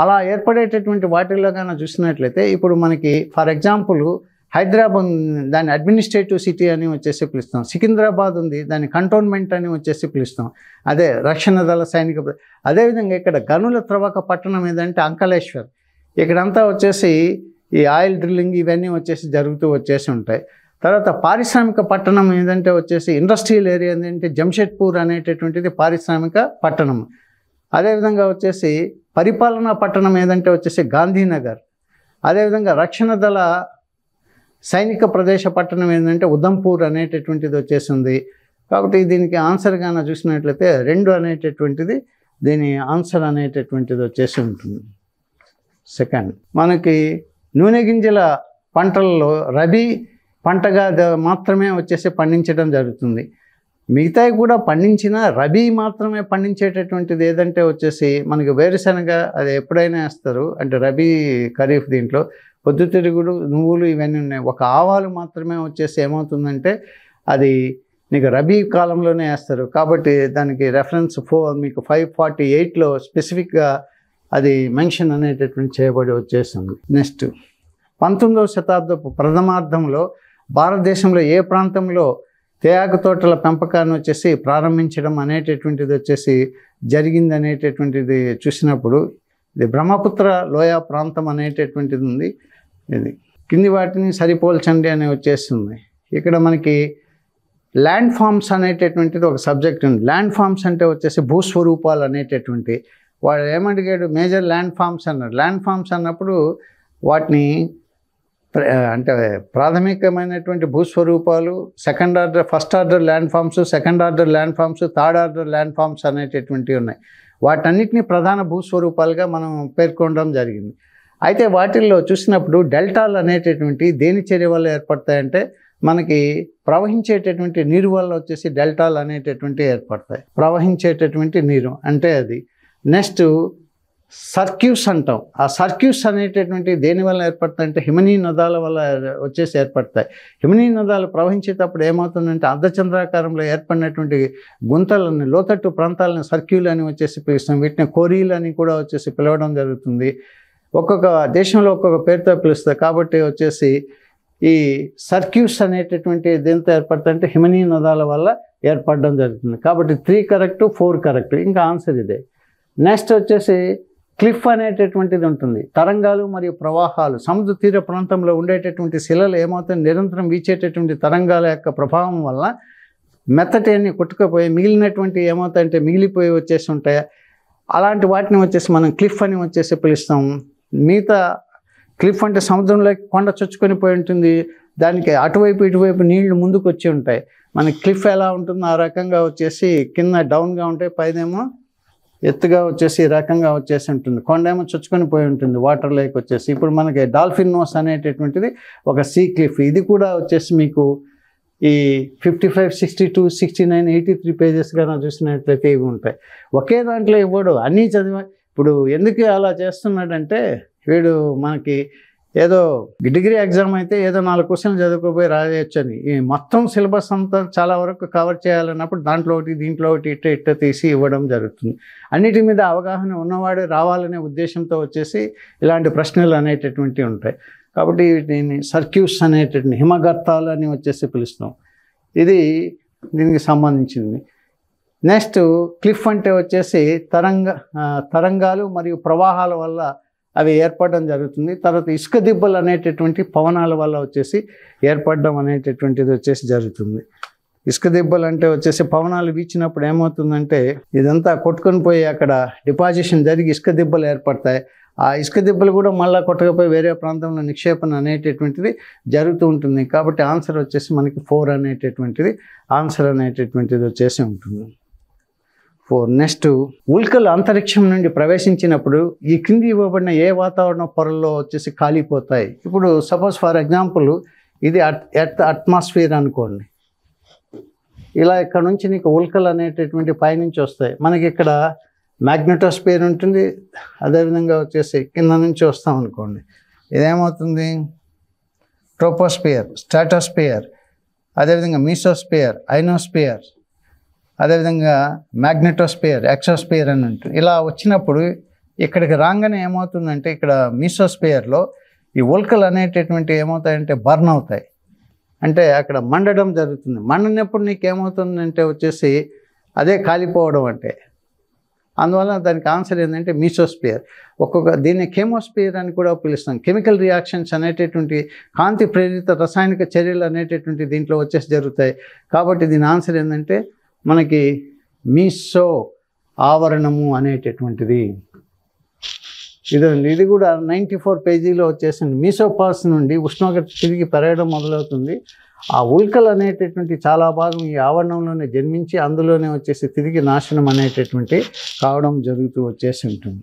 అలా ఏర్పడేటటువంటి వాటిల్లో కన్నా చూసినట్లయితే ఇప్పుడు మనకి ఫర్ ఎగ్జాంపుల్ హైదరాబాద్ దాన్ని అడ్మినిస్ట్రేటివ్ సిటీ అని వచ్చేసి పిలుస్తాం. సికింద్రాబాద్ ఉంది, దాన్ని కంటోన్మెంట్ అని వచ్చేసి పిలుస్తాం. అదే రక్షణ దళ సైనిక. అదేవిధంగా ఇక్కడ గనుల త్రవ్వక పట్టణం ఏదంటే అంకలేశ్వర్. ఇక్కడంతా వచ్చేసి ఈ ఆయిల్ డ్రిల్లింగ్ ఇవన్నీ వచ్చేసి జరుగుతూ వచ్చేసి ఉంటాయి. తర్వాత పారిశ్రామిక పట్టణం ఏదంటే వచ్చేసి ఇండస్ట్రియల్ ఏరియా ఏంటంటే జంషెడ్పూర్ అనేటటువంటిది పారిశ్రామిక పట్టణం. అదేవిధంగా వచ్చేసి పరిపాలనా పట్టణం ఏదంటే వచ్చేసి గాంధీనగర్. అదేవిధంగా రక్షణ దళ సైనిక ప్రదేశ పట్టణం ఏంటంటే ఉదంపూర్ అనేటటువంటిది వచ్చేసింది. కాబట్టి దీనికి ఆన్సర్గా చూసినట్లయితే 2 అనేటటువంటిది దీని ఆన్సర్ అనేటటువంటిది వచ్చేసి ఉంటుంది. సెకండ్ మనకి నూనె గింజల పంటలలో రబీ పంటగా మాత్రమే వచ్చేసి పండించడం జరుగుతుంది. మిగతాయి కూడా పండించినా రబీ మాత్రమే పండించేటటువంటిది ఏదంటే వచ్చేసి మనకి వేరుశనగ, అది ఎప్పుడైనా వేస్తారు అంటే రబీ ఖరీఫ్. దీంట్లో పొద్దుతిరుగుడు, నువ్వులు ఇవన్నీ ఉన్నాయి. ఒక ఆవాలు మాత్రమే వచ్చేసి ఏమవుతుందంటే అది నీకు రబీ కాలంలోనే వేస్తారు. కాబట్టి దానికి రెఫరెన్స్ మీకు 548లో స్పెసిఫిక్గా అది మెన్షన్ అనేటటువంటి చేయబడి వచ్చేసింది. నెక్స్ట్ 19వ శతాబ్దపు ప్రథమార్థంలో భారతదేశంలో ఏ ప్రాంతంలో తేయాకు తోటల పెంపకాన్ని వచ్చేసి ప్రారంభించడం అనేటటువంటిది వచ్చేసి జరిగింది అనేటటువంటిది చూసినప్పుడు ఇది బ్రహ్మపుత్ర లోయ ప్రాంతం అనేటటువంటిది ఉంది. ఇది కింది వాటిని సరిపోల్చండి అని వచ్చేస్తుంది. ఇక్కడ మనకి ల్యాండ్ ఫార్మ్స్ అనేటటువంటిది ఒక సబ్జెక్ట్ ఉంది. ల్యాండ్ ఫార్మ్స్ అంటే వచ్చేసి భూస్వరూపాలు అనేటటువంటి వాడు ఏమడిగాడు, మేజర్ ల్యాండ్ ఫార్మ్స్ అన్నాడు. ల్యాండ్ ఫార్మ్స్ అన్నప్పుడు వాటిని అంటే ప్రాథమికమైనటువంటి భూస్వరూపాలు, second order, first order land forms, second order land forms, third order land forms అనేటటువంటివి ఉన్నాయి. వాటన్నిటిని ప్రధాన భూస్వరూపాలుగా మనం పేర్కొనడం జరిగింది. అయితే వాటిల్లో చూసినప్పుడు డెల్టాలు అనేటటువంటి దేని చర్య వల్ల ఏర్పడతాయంటే మనకి ప్రవహించేటటువంటి నీరు వల్ల వచ్చేసి డెల్టాలు అనేటటువంటి ఏర్పడతాయి. ప్రవహించేటటువంటి నీరు అంటే అది. నెక్స్ట్ సర్క్యూస్ అంటాం. ఆ సర్క్యూస్ అనేటటువంటి దేని వల్ల ఏర్పడతాయి అంటే హిమనీ నదాల వల్ల వచ్చేసి ఏర్పడతాయి. హిమనీ నదాలు ప్రవహించేటప్పుడు ఏమవుతుందంటే అర్ధచంద్రాకారంలో ఏర్పడినటువంటి గుంతలని, లోతట్టు ప్రాంతాలను సర్క్యూల్ అని వచ్చేసి పిలుస్తాం. వీటిని కోరీలు అని కూడా వచ్చేసి పిలవడం జరుగుతుంది. ఒక్కొక్క దేశంలో ఒక్కొక్క పేరుతో పిలుస్తారు. కాబట్టి వచ్చేసి ఈ సర్క్యూస్ అనేటటువంటి దేంతో ఏర్పడతాయంటే హిమనీ నదాల వల్ల ఏర్పడడం జరుగుతుంది. కాబట్టి 3 కరెక్ట్, 4 కరెక్ట్. ఇంకా ఆన్సర్ ఇదే. నెక్స్ట్ వచ్చేసి క్లిఫ్ అనేటటువంటిది ఉంటుంది. తరంగాలు మరియు ప్రవాహాలు. సముద్ర తీర ప్రాంతంలో ఉండేటటువంటి శిలలు ఏమవుతాయి, నిరంతరం వీచేటటువంటి తరంగాల యొక్క ప్రభావం వల్ల మెత్తటి అన్ని కొట్టుకుపోయి మిగిలినటువంటి ఏమవుతాయంటే మిగిలిపోయి వచ్చేసి ఉంటాయి. అలాంటి వాటిని వచ్చేసి మనం క్లిఫ్ అని వచ్చేసి పిలుస్తాం. మిగతా క్లిఫ్ అంటే సముద్రంలోకి కొండ చొచ్చుకొని పోయి ఉంటుంది. దానికి అటువైపు ఇటువైపు నీళ్లు ముందుకు వచ్చి ఉంటాయి. మనకి క్లిఫ్ ఎలా ఉంటుందో ఆ రకంగా వచ్చేసి కింద డౌన్గా ఉంటాయి, పైనేమో ఎత్తుగా వచ్చేసి ఈ రకంగా వచ్చేసి ఉంటుంది. కొండ ఏమో చొచ్చుకొని పోయి ఉంటుంది వాటర్ లేక్ వచ్చేసి. ఇప్పుడు మనకి డాల్ఫిన్ నోస్ అనేటటువంటిది ఒక సీ క్లిఫ్. ఇది కూడా వచ్చేసి మీకు ఈ 55, 62, 69, 83 పేజెస్గా చూసినట్లయితే ఇవి ఉంటాయి. ఒకే దాంట్లో ఇవ్వడు, అన్నీ చదివా. ఇప్పుడు ఎందుకు అలా చేస్తున్నాడంటే వీడు మనకి ఏదో డిగ్రీ ఎగ్జామ్ అయితే ఏదో 4 క్వశ్చన్లు చదువుకోపోయి రాయొచ్చు అని, ఈ మొత్తం సిలబస్ అంతా చాలా వరకు కవర్ చేయాలన్నప్పుడు దాంట్లో ఒకటి దీంట్లో ఒకటి ఇట్ట తీసి ఇవ్వడం జరుగుతుంది. అన్నిటి మీద అవగాహన ఉన్నవాడే రావాలనే ఉద్దేశంతో వచ్చేసి ఇలాంటి ప్రశ్నలు అనేటటువంటివి ఉంటాయి. కాబట్టి దీన్ని సర్క్యూస్ అనేటటువంటి హిమగర్తాలు అని వచ్చేసి పిలుస్తాం. ఇది దీనికి సంబంధించింది. నెక్స్ట్ క్లిఫ్ అంటే వచ్చేసి తరంగాలు మరియు ప్రవాహాల వల్ల అవి ఏర్పడడం జరుగుతుంది. తర్వాత ఇసుక దిబ్బలు అనేటటువంటి పవనాల వల్ల వచ్చేసి ఏర్పడడం అనేటటువంటిది వచ్చేసి జరుగుతుంది. ఇసుక దిబ్బలు అంటే వచ్చేసి పవనాలు వీచినప్పుడు ఏమవుతుందంటే ఇదంతా కొట్టుకొని పోయి అక్కడ డిపాజిషన్ జరిగి ఇసుక దిబ్బలు ఏర్పడతాయి. ఆ ఇసుక దిబ్బలు కూడా మళ్ళీ కొట్టకపోయి వేరే ప్రాంతంలో నిక్షేపణ అనేటటువంటిది జరుగుతూ ఉంటుంది. కాబట్టి ఆన్సర్ వచ్చేసి మనకి 4 అనేటటువంటిది ఆన్సర్ అనేటటువంటిది వచ్చేసి ఉంటుంది. 4. నెక్స్ట్ ఉల్కలు అంతరిక్షం నుండి ప్రవేశించినప్పుడు ఈ కింది ఇవ్వబడిన ఏ వాతావరణ పొరల్లో వచ్చేసి కాలిపోతాయి. ఇప్పుడు సపోజ్ ఫర్ ఎగ్జాంపుల్ ఇది ఎర్త్ అట్మాస్ఫియర్ అనుకోండి. ఇలా ఇక్కడ నుంచి నీకు ఉల్కలు అనేటటువంటి పైనుంచి వస్తాయి. మనకి ఇక్కడ మ్యాగ్నెటోస్ఫియర్ ఉంటుంది, అదేవిధంగా వచ్చేసి కింద నుంచి వస్తాం అనుకోండి. ఇదేమవుతుంది ట్రోపోస్ఫియర్, స్ట్రాటోస్ఫియర్, అదేవిధంగా మీసోస్ఫియర్, ఐనోస్ఫియర్, అదేవిధంగా మ్యాగ్నెటోస్ఫియర్, ఎక్సోస్ఫియర్ అని ఉంటుంది. ఇలా వచ్చినప్పుడు ఇక్కడికి రాగానే ఏమవుతుందంటే ఇక్కడ మీసోస్ఫియర్లో ఈ ఉల్కలు అనేటటువంటి ఏమవుతాయంటే బర్న్ అవుతాయి. అంటే అక్కడ మండడం జరుగుతుంది. మండినప్పుడు నీకు ఏమవుతుందంటే వచ్చేసి అదే కాలిపోవడం అంటే. అందువల్ల దానికి ఆన్సర్ ఏంటంటే మీసోస్ఫియర్. దీన్ని కెమోస్ఫియర్ అని కూడా పిలుస్తాం. కెమికల్ రియాక్షన్స్ అనేటటువంటి కాంతి ప్రేరిత రసాయనిక చర్యలు అనేటటువంటి దీంట్లో వచ్చేసి జరుగుతాయి. కాబట్టి దీని ఆన్సర్ ఏంటంటే మనకి మీసో ఆవరణము అనేటటువంటిది. ఇది కూడా 94 పేజీలో వచ్చేసింది. మీసోపాస్ నుండి ఉష్ణోగ్రత తిరిగి పెరగడం మొదలవుతుంది. ఆ ఉల్కలు అనేటటువంటి చాలా భాగం ఈ ఆవరణంలోనే జన్మించి అందులోనే వచ్చేసి తిరిగి నాశనం అనేటటువంటి కావడం జరుగుతూ వచ్చేసి ఉంటుంది.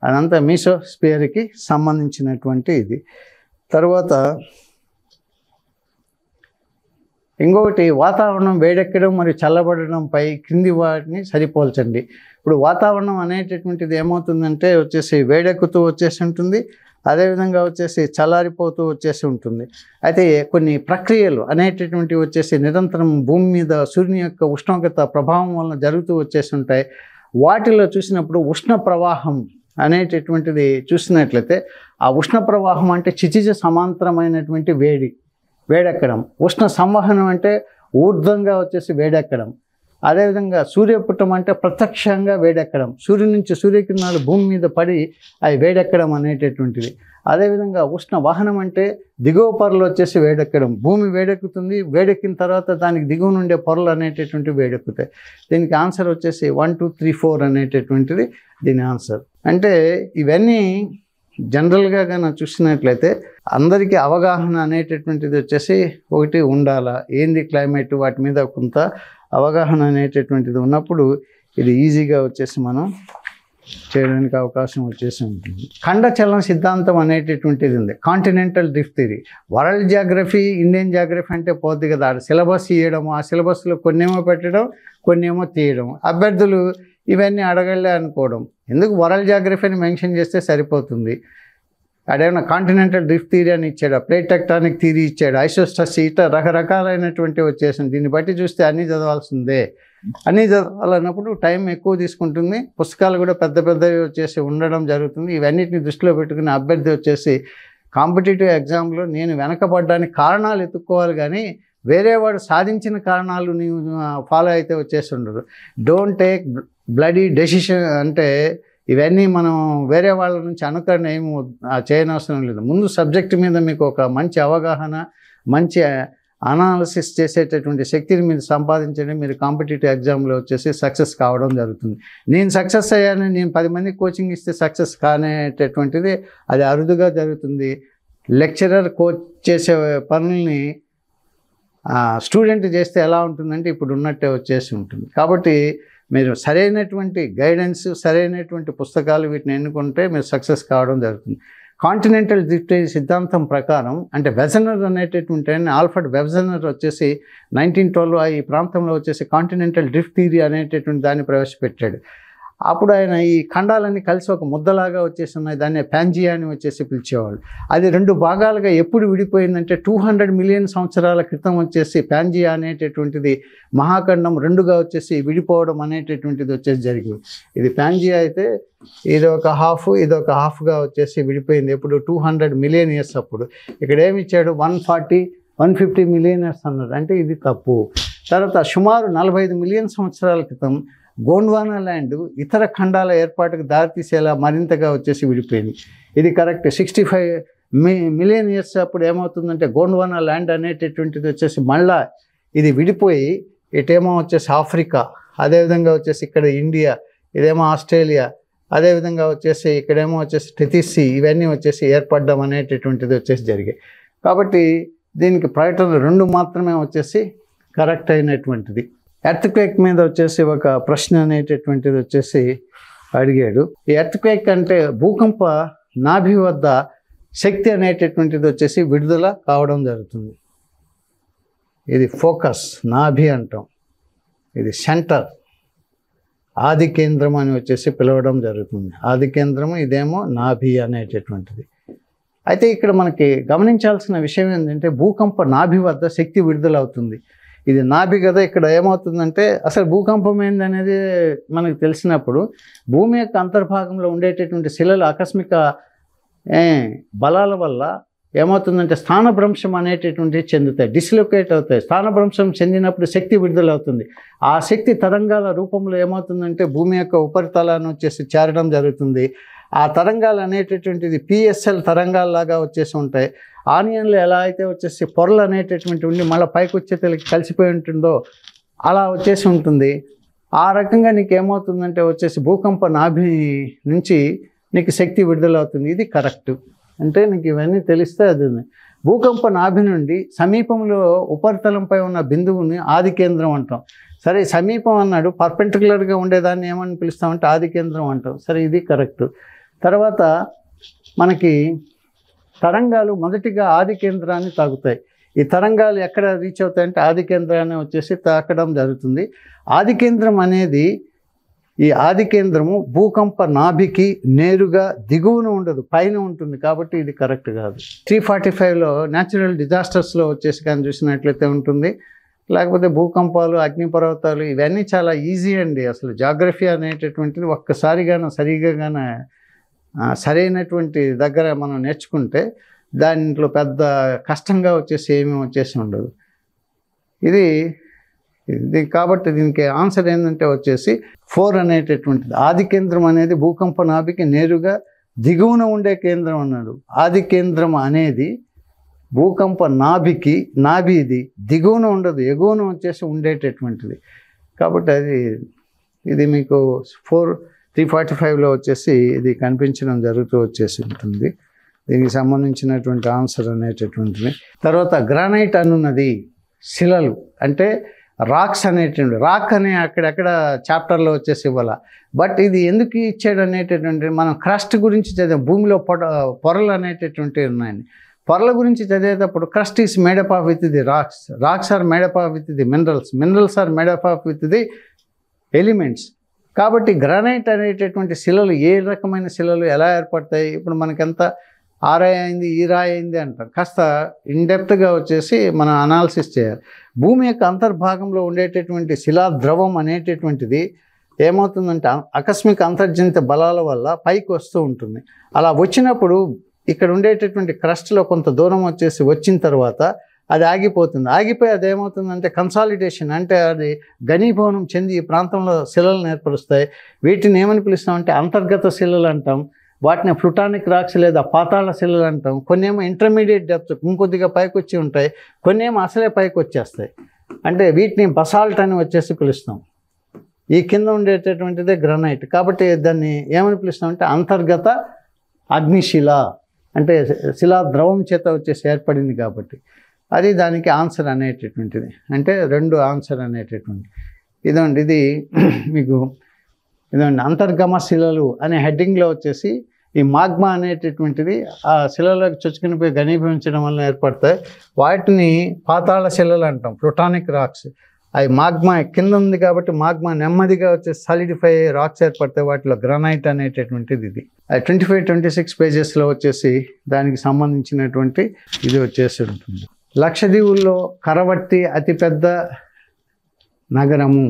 అదంతా మీసోస్ఫియర్కి సంబంధించినటువంటి ఇది. తర్వాత ఇంకొకటి వాతావరణం వేడెక్కడం మరియు చల్లబడడంపై క్రింది వాటిని సరిపోల్చండి. ఇప్పుడు వాతావరణం అనేటటువంటిది ఏమవుతుందంటే వచ్చేసి వేడెక్కుతూ వచ్చేసి ఉంటుంది, అదేవిధంగా వచ్చేసి చల్లారిపోతూ వచ్చేసి ఉంటుంది. అయితే కొన్ని ప్రక్రియలు అనేటటువంటివి వచ్చేసి నిరంతరం భూమి మీద సూర్యుని యొక్క ఉష్ణోగ్రత ప్రభావం వలన జరుగుతూ వచ్చేసి ఉంటాయి. వాటిలో చూసినప్పుడు ఉష్ణ ప్రవాహం అనేటటువంటిది చూసినట్లయితే ఆ ఉష్ణ ప్రవాహం అంటే క్షితిజ సమాంతరమైనటువంటి వేడెక్కడం. ఉష్ణ సంవహనం అంటే ఊర్ధ్వంగా వచ్చేసి వేడెక్కడం. అదేవిధంగా సూర్యపుట్టం అంటే ప్రత్యక్షంగా వేడెక్కడం. సూర్యుని నుంచి సూర్యకిరణాలు భూమి మీద పడి అవి వేడెక్కడం అనేటటువంటిది. అదేవిధంగా ఉష్ణ వాహనం అంటే దిగువ పొరలు వచ్చేసి వేడెక్కడం. భూమి వేడెక్కుతుంది, వేడెక్కిన తర్వాత దానికి దిగువ నుండే పొరలు అనేటటువంటివి వేడెక్కుతాయి. దీనికి ఆన్సర్ వచ్చేసి 1, 2, 3, 4 అనేటటువంటిది దీని ఆన్సర్. అంటే ఇవన్నీ జనరల్గా కనుక చూసినట్లయితే అందరికీ అవగాహన అనేటటువంటిది వచ్చేసి ఒకటి ఉండాలా. ఏంది క్లైమేట్, వాటి మీద కొంత అవగాహన అనేటటువంటిది ఉన్నప్పుడు ఇది ఈజీగా వచ్చేసి మనం చేయడానికి అవకాశం వచ్చేసి ఉంటుంది. ఖండచలన సిద్ధాంతం అనేటటువంటిది ఉంది, continental drift theory. World geography, Indian geography అంటే పోద్ది కదా, సిలబస్ ఇవ్వడము, ఆ సిలబస్లో కొన్నేమో పెట్టడం, కొన్నేమో తీయడం. అభ్యర్థులు ఇవన్నీ అడగలే అనుకోవడం, ఎందుకు వరల్డ్ జాగ్రఫీని మెన్షన్ చేస్తే సరిపోతుంది. అడేమన్నా కాంటినెంటల్ డ్రిఫ్ట్ థియరీ అని ఇచ్చాడు, ప్లేట్ టెక్టానిక్ థియరీ ఇచ్చాడు, ఐసోస్టర్స్, ఇట్లా రకరకాలైనటువంటి వచ్చేసింది. దీన్ని బట్టి చూస్తే అన్నీ చదవాల్సిందే. అన్నీ చదవాలన్నప్పుడు టైం ఎక్కువ తీసుకుంటుంది, పుస్తకాలు కూడా పెద్ద పెద్దవి వచ్చేసి ఉండడం జరుగుతుంది. ఇవన్నిటిని దృష్టిలో పెట్టుకుని అభ్యర్థి వచ్చేసి కాంపిటేటివ్ ఎగ్జామ్లో నేను వెనకబడ్డానికి కారణాలు ఎత్తుక్కోవాలి, కానీ వేరే వాడు సాధించిన కారణాలు నీవు ఫాలో అయితే వచ్చేసి ఉండదు. డోంట్ టేక్ బ్లడీ డెసిషన్ అంటే ఇవన్నీ మనం వేరే వాళ్ళ నుంచి అనుకరణ ఏమి చేయనవసరం లేదు. ముందు సబ్జెక్ట్ మీద మీకు ఒక మంచి అవగాహన, మంచి అనాలిసిస్ చేసేటటువంటి శక్తిని మీరు సంపాదించండి. మీరు కాంపిటేటివ్ ఎగ్జామ్లో వచ్చేసి సక్సెస్ కావడం జరుగుతుంది. నేను సక్సెస్ అయ్యాను, నేను 10 మందికి కోచింగ్ ఇస్తే సక్సెస్ కానేటటువంటిది అది అరుదుగా జరుగుతుంది. లెక్చరర్ కోచ్ చేసే పనుల్ని స్టూడెంట్ చేస్తే ఎలా ఉంటుందంటే ఇప్పుడు ఉన్నట్టే వచ్చేసి ఉంటుంది. కాబట్టి మీరు సరైనటువంటి గైడెన్స్, సరైనటువంటి పుస్తకాలు వీటిని ఎన్నుకుంటే మీరు సక్సెస్ కావడం జరుగుతుంది. కాంటినెంటల్ డ్రిఫ్ట్ సిద్ధాంతం ప్రకారం అంటే వెజనర్ అనేటటువంటి ఆల్ఫర్డ్ వెజనర్ వచ్చేసి 1912 ఈ ప్రాంతంలో వచ్చేసి కాంటినెంటల్ డ్రిఫ్ట్ థియరీ అనేటటువంటి దాన్ని ప్రవేశపెట్టాడు. అప్పుడు ఆయన ఈ ఖండాలన్నీ కలిసి ఒక ముద్దలాగా వచ్చేసి ఉన్నాయి, దాన్ని ప్యాంజియా అని వచ్చేసి పిలిచేవాళ్ళు. అది 2 భాగాలుగా ఎప్పుడు విడిపోయిందంటే 200 మిలియన్ సంవత్సరాల క్రితం వచ్చేసి ప్యాంజియా అనేటటువంటిది మహాఖండం 2గా వచ్చేసి విడిపోవడం అనేటటువంటిది వచ్చేసి జరిగింది. ఇది ప్యాంజియా అయితే ఇది ఒక హాఫ్, ఇది ఒక హాఫ్గా వచ్చేసి విడిపోయింది. ఎప్పుడు 200 మిలియన్ ఇయర్స్ అప్పుడు. ఇక్కడ ఏమి ఇచ్చాడు 150 మిలియన్ ఇయర్స్ అన్నాడు, అంటే ఇది తప్పు. తర్వాత సుమారు 45 మిలియన్ సంవత్సరాల క్రితం గోండ్వానా ల్యాండ్ ఇతర ఖండాల ఏర్పాటుకు దారితీసేలా మరింతగా వచ్చేసి విడిపోయింది. ఇది కరెక్ట్. 65 మిలియన్ ఇయర్స్ అప్పుడు ఏమవుతుందంటే గోండ్వానా ల్యాండ్ అనేటటువంటిది వచ్చేసి మళ్ళా ఇది విడిపోయి ఇటేమో వచ్చేసి ఆఫ్రికా, అదేవిధంగా వచ్చేసి ఇక్కడ ఇండియా, ఇదేమో ఆస్ట్రేలియా, అదేవిధంగా వచ్చేసి ఇక్కడేమో వచ్చేసి టెతిస్సీ, ఇవన్నీ వచ్చేసి ఏర్పడడం అనేటటువంటిది వచ్చేసి జరిగాయి. కాబట్టి దీనికి ప్రకటన 2 మాత్రమే వచ్చేసి కరెక్ట్ అయినటువంటిది. ఎర్త్క్వేక్ మీద వచ్చేసి ఒక ప్రశ్న అనేటటువంటిది వచ్చేసి అడిగాడు. ఈ ఎర్త్క్వేక్ అంటే భూకంప నాభి వద్ద శక్తి అనేటటువంటిది వచ్చేసి విడుదల కావడం జరుగుతుంది. ఇది ఫోకస్, నాభి అంటాం. ఇది సెంటర్, ఆది కేంద్రం అని వచ్చేసి పిలవడం జరుగుతుంది. ఆది కేంద్రము, ఇదేమో నాభి అనేటటువంటిది. అయితే ఇక్కడ మనకి గమనించాల్సిన విషయం ఏంటంటే భూకంప నాభి వద్ద శక్తి విడుదల అవుతుంది. ఇది నాభి కదా, ఇక్కడ ఏమవుతుందంటే అసలు భూకంపం ఏందనేది మనకు తెలిసినప్పుడు భూమి యొక్క అంతర్భాగంలో ఉండేటటువంటి శిలలు ఆకస్మిక బలాల వల్ల ఏమవుతుందంటే స్థానభ్రంశం అనేటటువంటివి చెందుతాయి, డిస్లొకేట్ అవుతాయి. స్థానభ్రంశం చెందినప్పుడు శక్తి విడుదలవుతుంది. ఆ శక్తి తరంగాల రూపంలో ఏమవుతుందంటే భూమి యొక్క ఉపరితలాన్ని వచ్చేసి చేరడం జరుగుతుంది. ఆ తరంగాలు అనేటటువంటిది పిఎస్ఎల్ తరంగాల్లాగా వచ్చేసి ఉంటాయి. ఆనియన్లు ఎలా అయితే వచ్చేసి పొరలు అనేటటువంటి ఉండి మళ్ళీ పైకి వచ్చేతలకి కలిసిపోయి ఉంటుందో అలా వచ్చేసి ఉంటుంది. ఆ రకంగా నీకు ఏమవుతుందంటే వచ్చేసి భూకంప నాభి నుంచి నీకు శక్తి విడుదలవుతుంది. ఇది కరెక్ట్. అంటే నీకు ఇవన్నీ తెలిస్తే అది భూకంప నాభి నుండి సమీపంలో ఉపరితలంపై ఉన్న బిందువుని ఆది కేంద్రం అంటాం. సరే, సమీపం అన్నాడు, పర్పెండిక్యులర్గా ఉండేదాన్ని ఏమని పిలుస్తామంటే ఆది కేంద్రం అంటాం. సరే, ఇది కరెక్ట్. తర్వాత మనకి తరంగాలు మొదటిగా ఆది కేంద్రాన్ని తాకుతాయి. ఈ తరంగాలు ఎక్కడ రీచ్ అవుతాయంటే ఆది కేంద్రాన్ని వచ్చేసి తాకడం జరుగుతుంది. ఆది కేంద్రం అనేది ఈ ఆది కేంద్రము భూకంప నాభికి నేరుగా దిగువన ఉండదు, పైన ఉంటుంది. కాబట్టి ఇది కరెక్ట్ కాదు. 345లో న్యాచురల్ డిజాస్టర్స్లో వచ్చేసి కానీ చూసినట్లయితే ఉంటుంది. లేకపోతే భూకంపాలు, అగ్నిపర్వతాలు ఇవన్నీ చాలా ఈజీ అండి. అసలు జాగ్రఫీ అనేటటువంటిది ఒక్కసారిగానే సరిగ్గానే సరైనటువంటి దగ్గర మనం నేర్చుకుంటే దాంట్లో పెద్ద కష్టంగా వచ్చేసి ఏమీ వచ్చేసి ఉండదు. ఇది కాబట్టి దీనికి ఆన్సర్ ఏంటంటే వచ్చేసి 4 అనేటటువంటిది. ఆది కేంద్రం అనేది భూకంప నాభికి నేరుగా దిగువన ఉండే కేంద్రం అన్నాడు. ఆది కేంద్రం అనేది భూకంప నాభి ఇది దిగువన ఉండదు, ఎగువన వచ్చేసి ఉండేటటువంటిది. కాబట్టి ఇది మీకు 345లో వచ్చేసి ఇది కనిపించడం జరుగుతూ వచ్చేసి ఉంటుంది. దీనికి సంబంధించినటువంటి ఆన్సర్ అనేటటువంటిది. తర్వాత గ్రానైట్ అనున్నది శిలలు అంటే రాక్స్ అనేటువంటి రాక్ అనే అక్కడెక్కడ చాప్టర్లో వచ్చేసి ఇవ్వాల. బట్ ఇది ఎందుకు ఇచ్చాడు అనేటటువంటి మనం క్రస్ట్ గురించి చదివాం. భూమిలో పొరలు అనేటటువంటివి ఉన్నాయండి. పొరల గురించి చదివేటప్పుడు crust is made up of with the rocks, rocks are made up of with the minerals, minerals are made up of with the elements. కాబట్టి గ్రానైట్ అనేటటువంటి శిలలు ఏ రకమైన శిలలు ఎలా ఏర్పడతాయి, ఇప్పుడు మనకెంత ఆ రాయి అయింది ఈ రాయి అయింది అంటాం. కాస్త ఇన్డెప్త్గా వచ్చేసి మనం అనాలిసిస్ చేయాలి. భూమి యొక్క అంతర్భాగంలో ఉండేటటువంటి శిలా ద్రవం అనేటటువంటిది ఏమవుతుందంటే ఆకస్మిక అంతర్జనిత బలాల వల్ల పైకి వస్తూ ఉంటుంది. అలా వచ్చినప్పుడు ఇక్కడ ఉండేటటువంటి క్రస్ట్లో కొంత దూరం వచ్చేసి వచ్చిన తర్వాత అది ఆగిపోతుంది. ఆగిపోయి అది ఏమవుతుందంటే కన్సాలిడేషన్, అంటే అది ఘనీభవనం చెంది ఈ ప్రాంతంలో శిలలను ఏర్పరుస్తాయి. వీటిని ఏమని పిలుస్తామంటే అంతర్గత శిలలు అంటాం. వాటిని ప్లూటానిక్ రాక్స్ లేదా పాతాళ శిలలు అంటాం. కొన్ని ఏమో ఇంటర్మీడియట్ డెప్త్ ఇంకొద్దిగా పైకి వచ్చి ఉంటాయి, కొన్ని ఏమో అసలే పైకి వచ్చేస్తాయి. అంటే వీటిని బసాల్ట్ అని వచ్చేసి పిలుస్తాం. ఈ కింద ఉండేటటువంటిదే గ్రానైట్. కాబట్టి దాన్ని ఏమని పిలుస్తామంటే అంతర్గత అగ్నిశిల, అంటే శిలా ద్రవం చేత వచ్చేసి ఏర్పడింది. కాబట్టి అది దానికి ఆన్సర్ అనేటటువంటిది, అంటే 2 ఆన్సర్ అనేటటువంటి ఇదండి. ఇది మీకు ఇదండి అంతర్గమ శిలలు అనే హెడ్డింగ్లో వచ్చేసి ఈ మాగ్మా అనేటటువంటిది ఆ శిలలకు చొచ్చుకుని పోయి ఘనీభవించడం వల్ల ఏర్పడతాయి. వాటిని పాతాళ శిలలు అంటాం, ప్లూటానిక్ రాక్స్. అవి మాగ్మా కింద ఉంది కాబట్టి మాగ్మా నెమ్మదిగా వచ్చేసి సాలిడిఫై రాక్స్ ఏర్పడతాయి. వాటిలో గ్రానైట్ అనేటటువంటిది ఇది 25-26 పేజెస్లో వచ్చేసి దానికి సంబంధించినటువంటి ఇది వచ్చేసి ఉంటుంది. లక్షద్వీపుల్లో కరవర్తి అతిపెద్ద నగరము.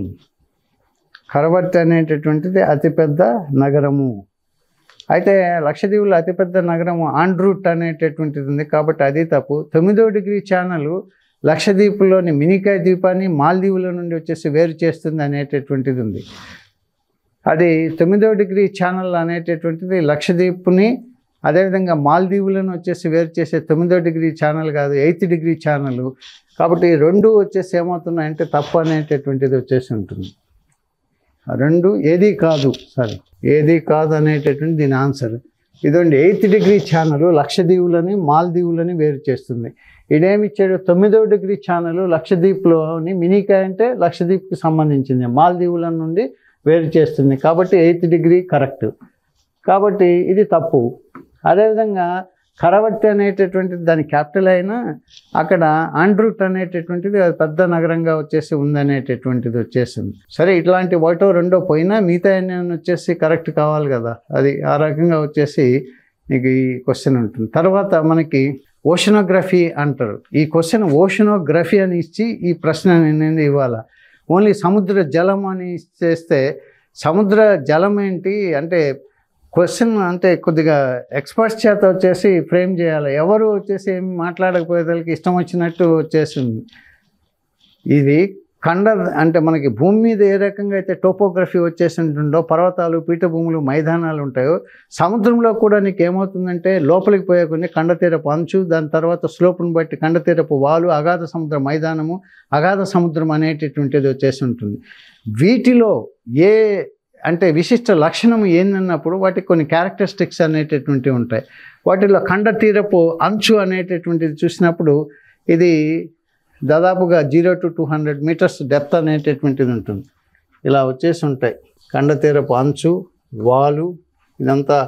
కరవర్తి అనేటటువంటిది అతిపెద్ద నగరము. అయితే లక్షద్వీపులో అతిపెద్ద నగరము ఆండ్రూట్ అనేటటువంటిది ఉంది, కాబట్టి అది తప్పు. 9వ డిగ్రీ ఛానల్ లక్షద్వీపులోని మినికాయ్ ద్వీపాన్ని మాల్దీవుల నుండి వచ్చేసి వేరు చేస్తుంది అనేటటువంటిది ఉంది. అది 9వ డిగ్రీ ఛానల్ అనేటటువంటిది లక్షద్వీప్ని అదేవిధంగా మాల్దీవులను వచ్చేసి వేరు చేసే 9వ డిగ్రీ ఛానల్ కాదు, 8th డిగ్రీ ఛానల్. కాబట్టి 2 వచ్చేసి ఏమవుతున్నాయంటే తప్పు అనేటటువంటిది వచ్చేసి ఉంటుంది. 2 ఏది కాదు, ఏది కాదు అనేటటువంటి దీని ఆన్సర్. ఇదండి 8th డిగ్రీ ఛానల్ లక్షద్వీపులని మాల్దీవులని వేరు చేస్తుంది. ఇదేమిచ్చాడు 9వ డిగ్రీ ఛానల్ లక్షద్వీప్లోని మినికాయ్ అంటే లక్షద్వీప్కి సంబంధించింది, మాల్దీవుల నుండి వేరు చేస్తుంది. కాబట్టి 8th డిగ్రీ కరెక్ట్. కాబట్టి ఇది తప్పు. అదేవిధంగా కరవర్తి అనేటటువంటిది దాని క్యాపిటల్ అయినా అక్కడ ఆండ్రూట్ అనేటటువంటిది పెద్ద నగరంగా వచ్చేసి ఉందనేటటువంటిది వచ్చేసింది. సరే, ఇట్లాంటి 1, 2 పోయినా మిగతా వచ్చేసి కరెక్ట్ కావాలి కదా, అది ఆ రకంగా వచ్చేసి మీకు ఈ క్వశ్చన్ ఉంటుంది. తర్వాత మనకి ఓషనోగ్రఫీ అంటారు. ఈ క్వశ్చన్ ఓషనోగ్రఫీ అని ఇచ్చి ఈ ప్రశ్న అనేది ఇవ్వాలి. ఓన్లీ సముద్ర జలం అని చేస్తే సముద్ర జలం ఏంటి అంటే క్వశ్చన్ అంటే కొద్దిగా ఎక్స్పర్ట్స్ చేత వచ్చేసి ఫ్రేమ్ చేయాలి. ఎవరు వచ్చేసి ఏమి మాట్లాడకపోయేదానికి ఇష్టం వచ్చినట్టు వచ్చేసింది. ఇది అంటే మనకి భూమి మీద ఏ రకంగా అయితే టోపోగ్రఫీ వచ్చేసి ఉంటుందో, పర్వతాలు, పీఠభూములు, మైదానాలు ఉంటాయో, సముద్రంలో కూడా నీకు ఏమవుతుందంటే లోపలికి పోయే కొన్ని కండతీరపు అంచు, దాని తర్వాత స్లోపును బట్టి కండతీరపు వాలు, అగాధ సముద్ర మైదానము, అగాధ సముద్రం అనేటటువంటిది వచ్చేసి ఉంటుంది. వీటిలో ఏ అంటే విశిష్ట లక్షణం ఏందన్నప్పుడు వాటికి కొన్ని క్యారెక్టరిస్టిక్స్ అనేటటువంటివి ఉంటాయి. వాటిలో కండతీరపు అంచు అనేటటువంటిది చూసినప్పుడు ఇది దాదాపుగా 0 to 200 మీటర్స్ డెప్త్ అనేటటువంటిది ఉంటుంది. ఇలా వచ్చేసి ఉంటాయి కండతీరపు అంచు, వాలు, ఇదంతా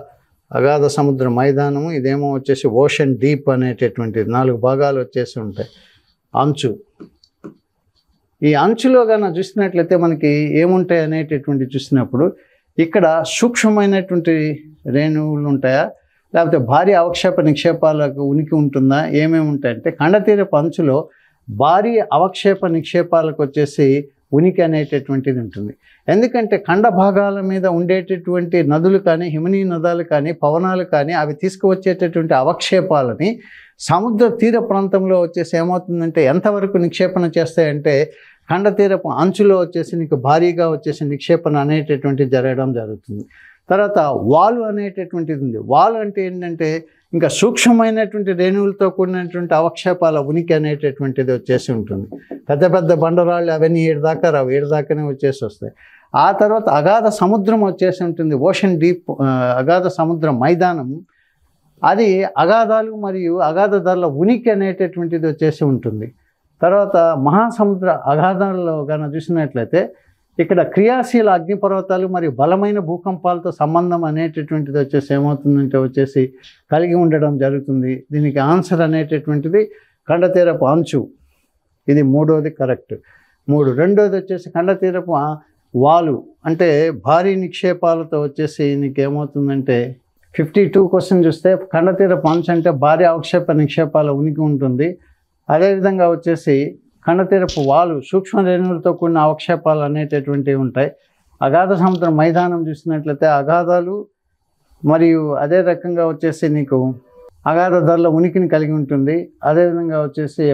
అగాధ సముద్ర మైదానము, ఇదేమో వచ్చేసి ఓషన్ డీప్ అనేటటువంటిది 4 భాగాలు వచ్చేసి ఉంటాయి అంచు. ఈ అంచులో కన్నా చూసినట్లయితే మనకి ఏముంటాయి అనేటటువంటి చూసినప్పుడు ఇక్కడ సూక్ష్మమైనటువంటి రేణువులు ఉంటాయా, లేకపోతే భారీ అవక్షేప నిక్షేపాలకు ఉనికి ఉంటుందా, ఏమేమి ఉంటాయంటే కండతీరపు అంచులో భారీ అవక్షేప నిక్షేపాలకు వచ్చేసి ఉనికి అనేటటువంటిది ఉంటుంది. ఎందుకంటే ఖండ భాగాల మీద ఉండేటటువంటి నదులు కానీ, హిమనీ నదాలు కానీ, పవనాలు కానీ అవి తీసుకువచ్చేటటువంటి అవక్షేపాలని సముద్ర తీర ప్రాంతంలో వచ్చేసి ఏమవుతుందంటే ఎంతవరకు నిక్షేపణ చేస్తాయంటే ఖండతీరపు అంచులో వచ్చేసి నీకు భారీగా వచ్చేసి నిక్షేపణ అనేటటువంటిది జరగడం జరుగుతుంది. తర్వాత వాలు అనేటటువంటిది ఉంది. వాలు అంటే ఏంటంటే ఇంకా సూక్ష్మమైనటువంటి రేణువులతో కూడినటువంటి అవక్షేపాల ఉనికి అనేటటువంటిది వచ్చేసి ఉంటుంది. పెద్ద పెద్ద బండరాళ్ళు అవన్నీ 7 దాకా రావు, 7 దాకానే వచ్చేసి వస్తాయి. ఆ తర్వాత అగాధ సముద్రం వచ్చేసి ఉంటుంది, ఓషన్ డీప్, అగాధ సముద్ర మైదానం. అది అగాధాలు మరియు అగాధ ధరల ఉనికి అనేటటువంటిది వచ్చేసి ఉంటుంది. తర్వాత మహాసముద్ర అగాధాలలో కనుక చూసినట్లయితే ఇక్కడ క్రియాశీల అగ్నిపర్వతాలు మరియు బలమైన భూకంపాలతో సంబంధం అనేటటువంటిది వచ్చేసి ఏమవుతుందంటే వచ్చేసి కలిగి ఉండడం జరుగుతుంది. దీనికి ఆన్సర్ అనేటటువంటిది ఖండతీరపు అంచు. ఇది మూడోది కరెక్ట్. రెండోది వచ్చేసి ఖండతీరపు వాలు అంటే భారీ నిక్షేపాలతో వచ్చేసి నీకు ఏమవుతుందంటే 52 క్వశ్చన్ చూస్తే ఖండతీరపు అంచు అంటే భారీ అవక్షేప నిక్షేపాల ఉనికి ఉంటుంది. అదేవిధంగా వచ్చేసి ఖండతీరపు వాలు సూక్ష్మ రేణువులతో కూడిన అవక్షేపాలు అనేటటువంటివి ఉంటాయి. అగాధ సముద్ర మైదానం చూసినట్లయితే అగాధాలు మరియు అదే రకంగా వచ్చేసి నీకు అగాధ ధరల ఉనికిని కలిగి ఉంటుంది. అదేవిధంగా వచ్చేసి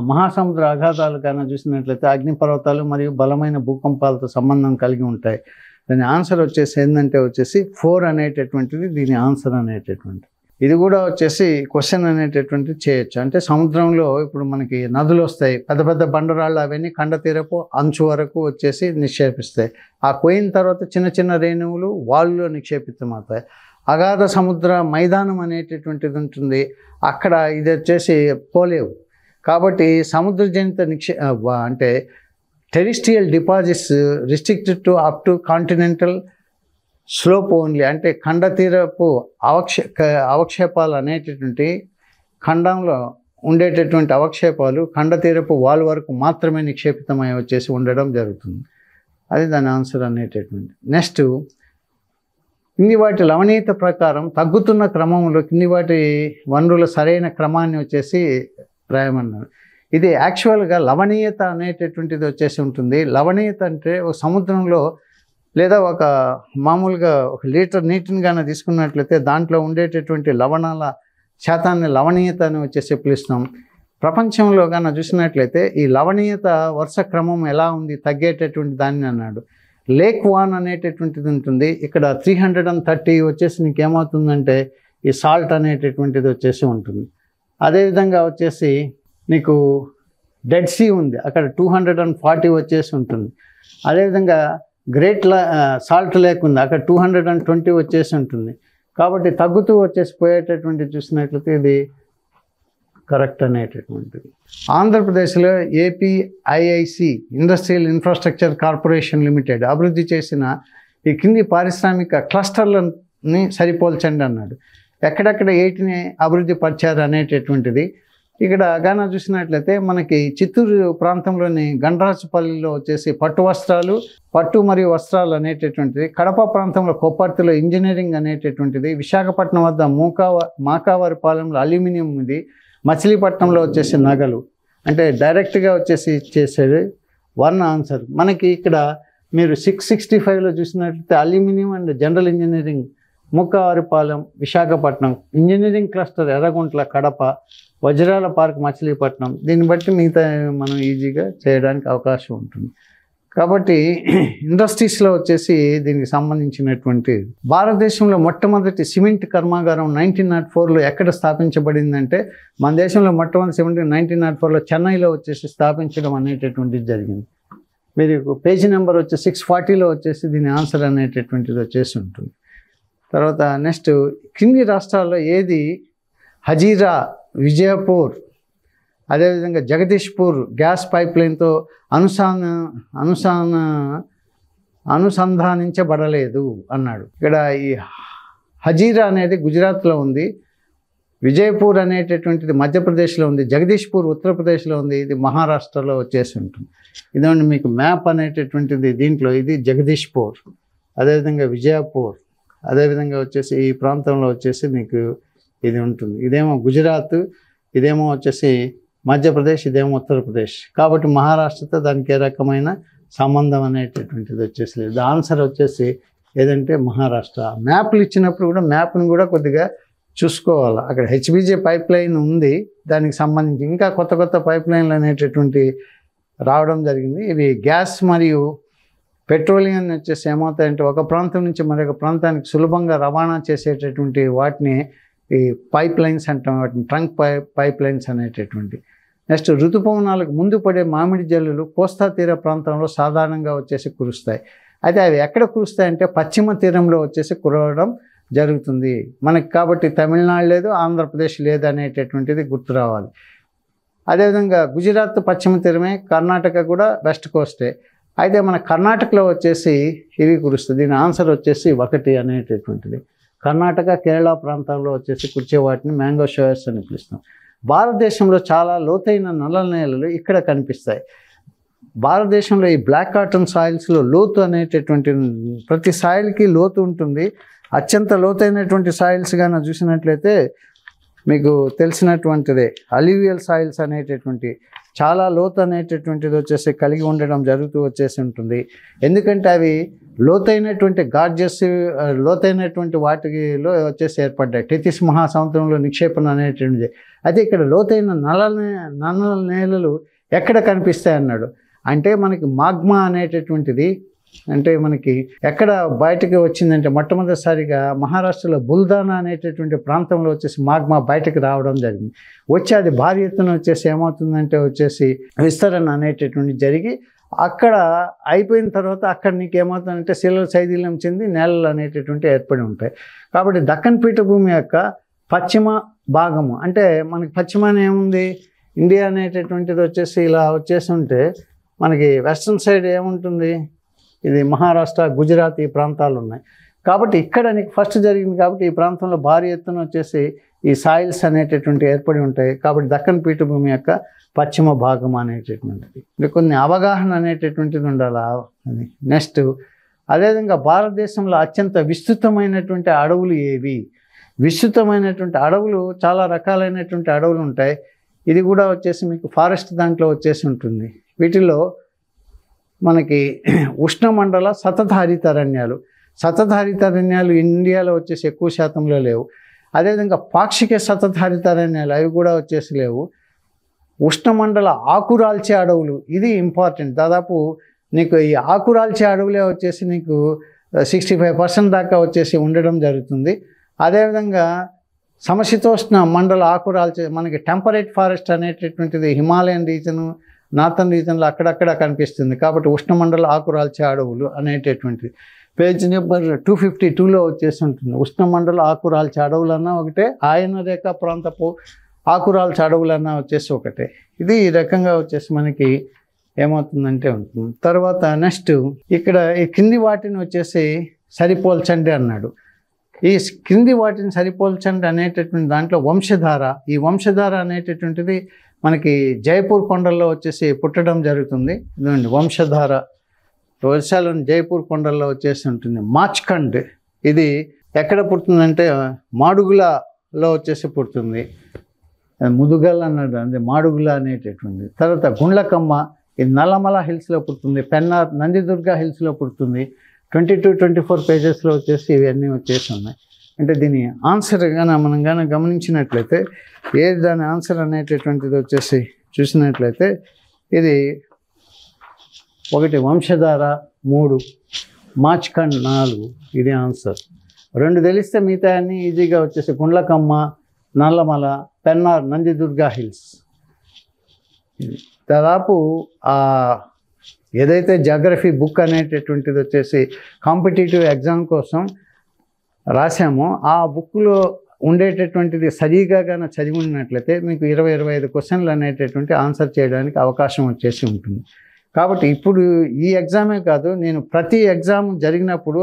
మహాసముద్ర అగాధాలు కన్నా చూసినట్లయితే అగ్నిపర్వతాలు మరియు బలమైన భూకంపాలతో సంబంధం కలిగి ఉంటాయి. దాని ఆన్సర్ వచ్చేసి ఏంటంటే వచ్చేసి 4 అనేటటువంటిది దీని ఆన్సర్ అనేటటువంటిది. ఇది కూడా వచ్చేసి క్వశ్చన్ అనేటటువంటిది చేయొచ్చు. అంటే సముద్రంలో ఇప్పుడు మనకి నదులు వస్తాయి, పెద్ద పెద్ద బండరాళ్ళు అవన్నీ ఖండతీరపు అంచు వరకు వచ్చేసి నిక్షేపిస్తాయి. ఆ పోయిన తర్వాత చిన్న చిన్న రేణువులు వాళ్ళలో నిక్షేపితమవుతాయి. అగాధ సముద్ర మైదానం అనేటటువంటిది ఉంటుంది, అక్కడ ఇది వచ్చేసి పోలేవు. కాబట్టి సముద్రజనిత అంటే terrestrial deposits restricted to up to continental slope only. అంటే ఖండతీరపు అవక్షేపాలు అనేటటువంటి ఖండంలో ఉండేటటువంటి అవక్షేపాలు ఖండతీరపు వాల్ వరకు మాత్రమే నిక్షేపితమై వచ్చేసి ఉండడం జరుగుతుంది. అది దాని ఆన్సర్ అనేటటువంటి. నెక్స్ట్, కింది వాటి లవణీయత ప్రకారం తగ్గుతున్న క్రమంలో కింది వాటి వనరుల సరైన క్రమాన్ని వచ్చేసి రాయమన్నారు. ఇది యాక్చువల్గా లవణీయత అనేటటువంటిది వచ్చేసి ఉంటుంది. లవణీయత అంటే ఒక సముద్రంలో లేదా ఒక మామూలుగా 1 లీటర్ నీటిని కానీ తీసుకున్నట్లయితే దాంట్లో ఉండేటటువంటి లవణాల శాతాన్ని లవణీయత అని వచ్చేసి పిలుస్తాం. ప్రపంచంలో కానీ చూసినట్లయితే ఈ లవణీయత వరుస క్రమం ఎలా ఉంది తగ్గేటటువంటి దాన్ని అన్నాడు. లేక్ వాన్ అనేటటువంటిది ఉంటుంది. ఇక్కడ 330 వచ్చేసి నీకు ఏమవుతుందంటే ఈ సాల్ట్ అనేటటువంటిది వచ్చేసి ఉంటుంది. అదేవిధంగా వచ్చేసి నీకు డెడ్ సీ ఉంది, అక్కడ 240 వచ్చేసి ఉంటుంది. అదేవిధంగా గ్రేట్ సాల్ట్ లేక్ ఉంది, అక్కడ 220 వచ్చేసి ఉంటుంది. కాబట్టి తగ్గుతూ వచ్చేసి పోయేటటువంటి చూసినట్లయితే ఇది కరెక్ట్ అనేటటువంటిది. ఆంధ్రప్రదేశ్లో APIIC industrial infrastructure corporation limited అభివృద్ధి చేసిన ఈ కింది పారిశ్రామిక క్లస్టర్లని సరిపోల్చండి అన్నాడు. ఎక్కడెక్కడ ఏటిని అభివృద్ధి పరిచారు అనేటటువంటిది. ఇక్కడ గాన చూసినట్లయితే మనకి చిత్తూరు ప్రాంతంలోని గండ్రాజుపల్లిలో వచ్చేసి పట్టు మరియు వస్త్రాలు అనేటటువంటిది. కడప ప్రాంతంలో కొప్పర్తిలో ఇంజనీరింగ్ అనేటటువంటిది. విశాఖపట్నం వద్ద మాకావారిపాలెంలో అల్యూమినియం ఇది. మచిలీపట్నంలో వచ్చేసి నగలు. అంటే డైరెక్ట్గా వచ్చేసి చేసేది 1 ఆన్సర్. మనకి ఇక్కడ మీరు 665లో చూసినట్లయితే aluminium and general engineering Mukkavaripalem Visakhapatnam, engineering cluster Erraguntla Kadapa, వజ్రాల పార్క్ మచిలీపట్నం. దీన్ని బట్టి మిగతా మనం ఈజీగా చేయడానికి అవకాశం ఉంటుంది. కాబట్టి ఇండస్ట్రీస్లో వచ్చేసి దీనికి సంబంధించినటువంటి భారతదేశంలో మొట్టమొదటి సిమెంట్ కర్మాగారం 1904లో ఎక్కడ స్థాపించబడిందంటే మన దేశంలో మొట్టమొదటి సిమెంట్ 1904లో చెన్నైలో వచ్చేసి స్థాపించడం అనేటటువంటిది జరిగింది. మీరు పేజీ నెంబర్ వచ్చి 640లో వచ్చేసి దీని ఆన్సర్ అనేటటువంటిది వచ్చేసి ఉంటుంది. తర్వాత నెక్స్ట్, కింది రాష్ట్రాల్లో ఏది హజీరా, విజయపూర్, అదేవిధంగా జగదీష్పూర్ గ్యాస్ పైప్ లైన్తో అనుసంధానించబడలేదు అన్నాడు. ఇక్కడ ఈ హజీరా అనేది గుజరాత్లో ఉంది, విజయపూర్ అనేటటువంటిది మధ్యప్రదేశ్లో ఉంది, జగదీష్పూర్ ఉత్తరప్రదేశ్లో ఉంది, ఇది మహారాష్ట్రలో వచ్చేసి ఉంటుంది. ఇదండి మీకు మ్యాప్ అనేటటువంటిది. దీంట్లో ఇది జగదీష్పూర్, అదేవిధంగా విజయపూర్, అదేవిధంగా వచ్చేసి ఈ ప్రాంతంలో వచ్చేసి మీకు ఇది ఉంటుంది. ఇదేమో గుజరాత్, ఇదేమో వచ్చేసి మధ్యప్రదేశ్, ఇదేమో ఉత్తరప్రదేశ్. కాబట్టి మహారాష్ట్రతో దానికి ఏ రకమైన సంబంధం అనేటటువంటిది వచ్చేసి లేదు. ఆన్సర్ వచ్చేసి ఏదంటే మహారాష్ట్ర. మ్యాప్లు ఇచ్చినప్పుడు కూడా మ్యాప్ని కూడా కొద్దిగా చూసుకోవాలి. అక్కడ హెచ్బీజే పైప్ లైన్ ఉంది, దానికి సంబంధించి ఇంకా కొత్త కొత్త పైప్ లైన్లు అనేటటువంటి రావడం జరిగింది. ఇవి గ్యాస్ మరియు పెట్రోలియం వచ్చేసి ఏమవుతాయంటే ఒక ప్రాంతం నుంచి మరొక ప్రాంతానికి సులభంగా రవాణా చేసేటటువంటి వాటిని ఈ పైప్ లైన్స్ అంటాం, వాటిని ట్రంక్ పైప్ లైన్స్ అనేటటువంటి. నెక్స్ట్, ఋతుపవనాలకు ముందు పడే మామిడి జల్లులు కోస్తా తీర ప్రాంతంలో సాధారణంగా వచ్చేసి కురుస్తాయి. అయితే అవి ఎక్కడ కురుస్తాయంటే పశ్చిమ తీరంలో వచ్చేసి కురవడం జరుగుతుంది మనకి. కాబట్టి తమిళనాడు లేదు, ఆంధ్రప్రదేశ్ లేదు అనేటటువంటిది గుర్తు రావాలి. అదేవిధంగా గుజరాత్ పశ్చిమ తీరమే, కర్ణాటక కూడా వెస్ట్ కోస్టే. అయితే మన కర్ణాటకలో వచ్చేసి ఇవి కురుస్తుంది. దీని ఆన్సర్ వచ్చేసి 1 అనేటటువంటిది. కర్ణాటక, కేరళ ప్రాంతాల్లో వచ్చేసి కురిచే వాటిని మ్యాంగో షవర్స్ అని పిలుస్తాం. భారతదేశంలో చాలా లోతైన నల్ల నేలలు ఇక్కడ కనిపిస్తాయి. భారతదేశంలో ఈ బ్లాక్ కాటన్ సాయిల్స్లో లోతు అనేటటువంటి ప్రతి సాయిల్కి లోతు ఉంటుంది. అత్యంత లోతైనటువంటి సాయిల్స్ కానీ చూసినట్లయితే మీకు తెలిసినటువంటిదే అలివియల్ సాయిల్స్ అనేటటువంటి చాలా లోతు అనేటటువంటిది వచ్చేసి కలిగి ఉండడం జరుగుతూ వచ్చేసి ఉంటుంది. ఎందుకంటే అవి లోతైనటువంటి గార్జెస్ లోతైనటువంటి వాటిలో వచ్చేసి ఏర్పడ్డాయి. టెథిస్ మహాసముద్రంలో నిక్షేపణ అనేటువంటిది. అయితే ఇక్కడ లోతైన నల్ల నేలలు ఎక్కడ కనిపిస్తాయి అన్నాడు. అంటే మనకి మాగ్మా అనేటటువంటిది అంటే మనకి ఎక్కడ బయటకు వచ్చిందంటే మొట్టమొదటిసారిగా మహారాష్ట్రలో బుల్దానా అనేటటువంటి ప్రాంతంలో వచ్చేసి మాగ్మా బయటకు రావడం జరిగింది. వచ్చి అది భారీ ఎత్తున వచ్చేసి ఏమవుతుందంటే వచ్చేసి విస్తరణ అనేటటువంటి జరిగి అక్కడ అయిపోయిన తర్వాత అక్కడ నీకు ఏమవుతుందంటే శిలలు శైథిల్యం చెంది నేలలు అనేటటువంటి ఏర్పడి ఉంటాయి. కాబట్టి దక్కన్ పీఠభూమి యొక్క పశ్చిమ భాగము అంటే మనకి పశ్చిమాన ఏముంది, ఇండియా అనేటటువంటిది వచ్చేసి ఇలా వచ్చేసి ఉంటే మనకి వెస్ట్రన్ సైడ్ ఏముంటుంది, ఇది మహారాష్ట్ర, గుజరాత్ ఈ ప్రాంతాలు ఉన్నాయి. కాబట్టి ఇక్కడ నీకు ఫస్ట్ జరిగింది కాబట్టి ఈ ప్రాంతంలో భారీ ఎత్తున వచ్చేసి ఈ సాయిల్స్ అనేటటువంటి ఏర్పడి ఉంటాయి. కాబట్టి దక్కన్ పీఠభూమి యొక్క పశ్చిమ భాగం అనేటటువంటిది కొన్ని అవగాహన అనేటటువంటిది ఉండాలి. అది నెక్స్ట్ అదేవిధంగా భారతదేశంలో అత్యంత విస్తృతమైనటువంటి అడవులు ఏవి? విస్తృతమైనటువంటి అడవులు చాలా రకాలైనటువంటి అడవులు ఉంటాయి. ఇది కూడా వచ్చేసి మీకు ఫారెస్ట్ దాంట్లో వచ్చేసి ఉంటుంది. వీటిలో మనకి ఉష్ణమండల సతత హరితారణ్యాలు, సతత హరితారణ్యాలు ఇండియాలో వచ్చేసి ఎక్కువ శాతంలో లేవు. అదేవిధంగా పాక్షిక సతత హరితారణ్యాలు అవి కూడా వచ్చేసి లేవు. ఉష్ణమండల ఆకురాల్చే అడవులు ఇది ఇంపార్టెంట్. దాదాపు నీకు ఈ ఆకురాల్చే అడవులే వచ్చేసి నీకు 65% దాకా వచ్చేసి ఉండడం జరుగుతుంది. అదేవిధంగా సమశీతోష్ణ మండల ఆకురాల్చే మనకి టెంపరేట్ ఫారెస్ట్ అనేటటువంటిది హిమాలయన్ రీజను, నార్థన్ రీజన్లో అక్కడక్కడ కనిపిస్తుంది. కాబట్టి ఉష్ణమండల ఆకురాల్చే అడవులు అనేటటువంటిది పేజ్ నెంబర్ 252లో వచ్చేసి ఉంటుంది. ఉష్ణమండల ఆకురాల్చే అడవులన్నా ఒకటే, ఆయన రేఖ ప్రాంతపు ఆకురాల్చే అడవులన్నా వచ్చేసి ఒకటే. ఇది ఈ రకంగా వచ్చేసి మనకి ఏమవుతుందంటే ఉంటుంది. తర్వాత నెక్స్ట్ ఇక్కడ ఈ కింది వాటిని వచ్చేసి సరిపోల్చండి అన్నాడు. ఈ కింది వాటిని సరిపోల్చండి అనేటటువంటి దాంట్లో వంశధార, ఈ వంశధార అనేటటువంటిది మనకి జైపూర్ కొండల్లో వచ్చేసి పుట్టడం జరుగుతుంది. ఇదండి వంశధార, వర్షాలను జైపూర్ కొండల్లో వచ్చేసి ఉంటుంది. మాచ్ఖండ్ ఇది ఎక్కడ పుడుతుందంటే మాడుగులలో వచ్చేసి పుడుతుంది. ముదుగల్ అన్నాడు అంటే మాడుగుల అనేటటువంటి. తర్వాత గుండ్లకమ్మ ఇది నల్లమల హిల్స్లో పుడుతుంది. పెన్నార్ నందిదుర్గ హిల్స్లో పుడుతుంది. 22-24 పేజెస్లో వచ్చేసి ఇవన్నీ వచ్చేసి ఉన్నాయి. అంటే దీని ఆన్సర్ కానీ మనం కానీ గమనించినట్లయితే ఏది దాని ఆన్సర్ అనేటటువంటిది వచ్చేసి చూసినట్లయితే ఇది 1 వంశధార, 3 మాచ్ఖండ్, 4 ఇది ఆన్సర్. 2 తెలిస్తే మిగతా అన్నీ ఈజీగా వచ్చేసి గుండ్లకమ్మ, నల్లమల, పెన్నార్, నందిదుర్గ హిల్స్. దాదాపు ఏదైతే జాగ్రఫీ బుక్ అనేటటువంటిది వచ్చేసి కాంపిటేటివ్ ఎగ్జామ్ కోసం రాసామో ఆ బుక్లో ఉండేటటువంటిది సరిగా కానీ చదివి ఉన్నట్లయితే మీకు 20-25 క్వశ్చన్లు అనేటటువంటి ఆన్సర్ చేయడానికి అవకాశం వచ్చేసి ఉంటుంది. కాబట్టి ఇప్పుడు ఈ ఎగ్జామే కాదు, నేను ప్రతి ఎగ్జామ్ జరిగినప్పుడు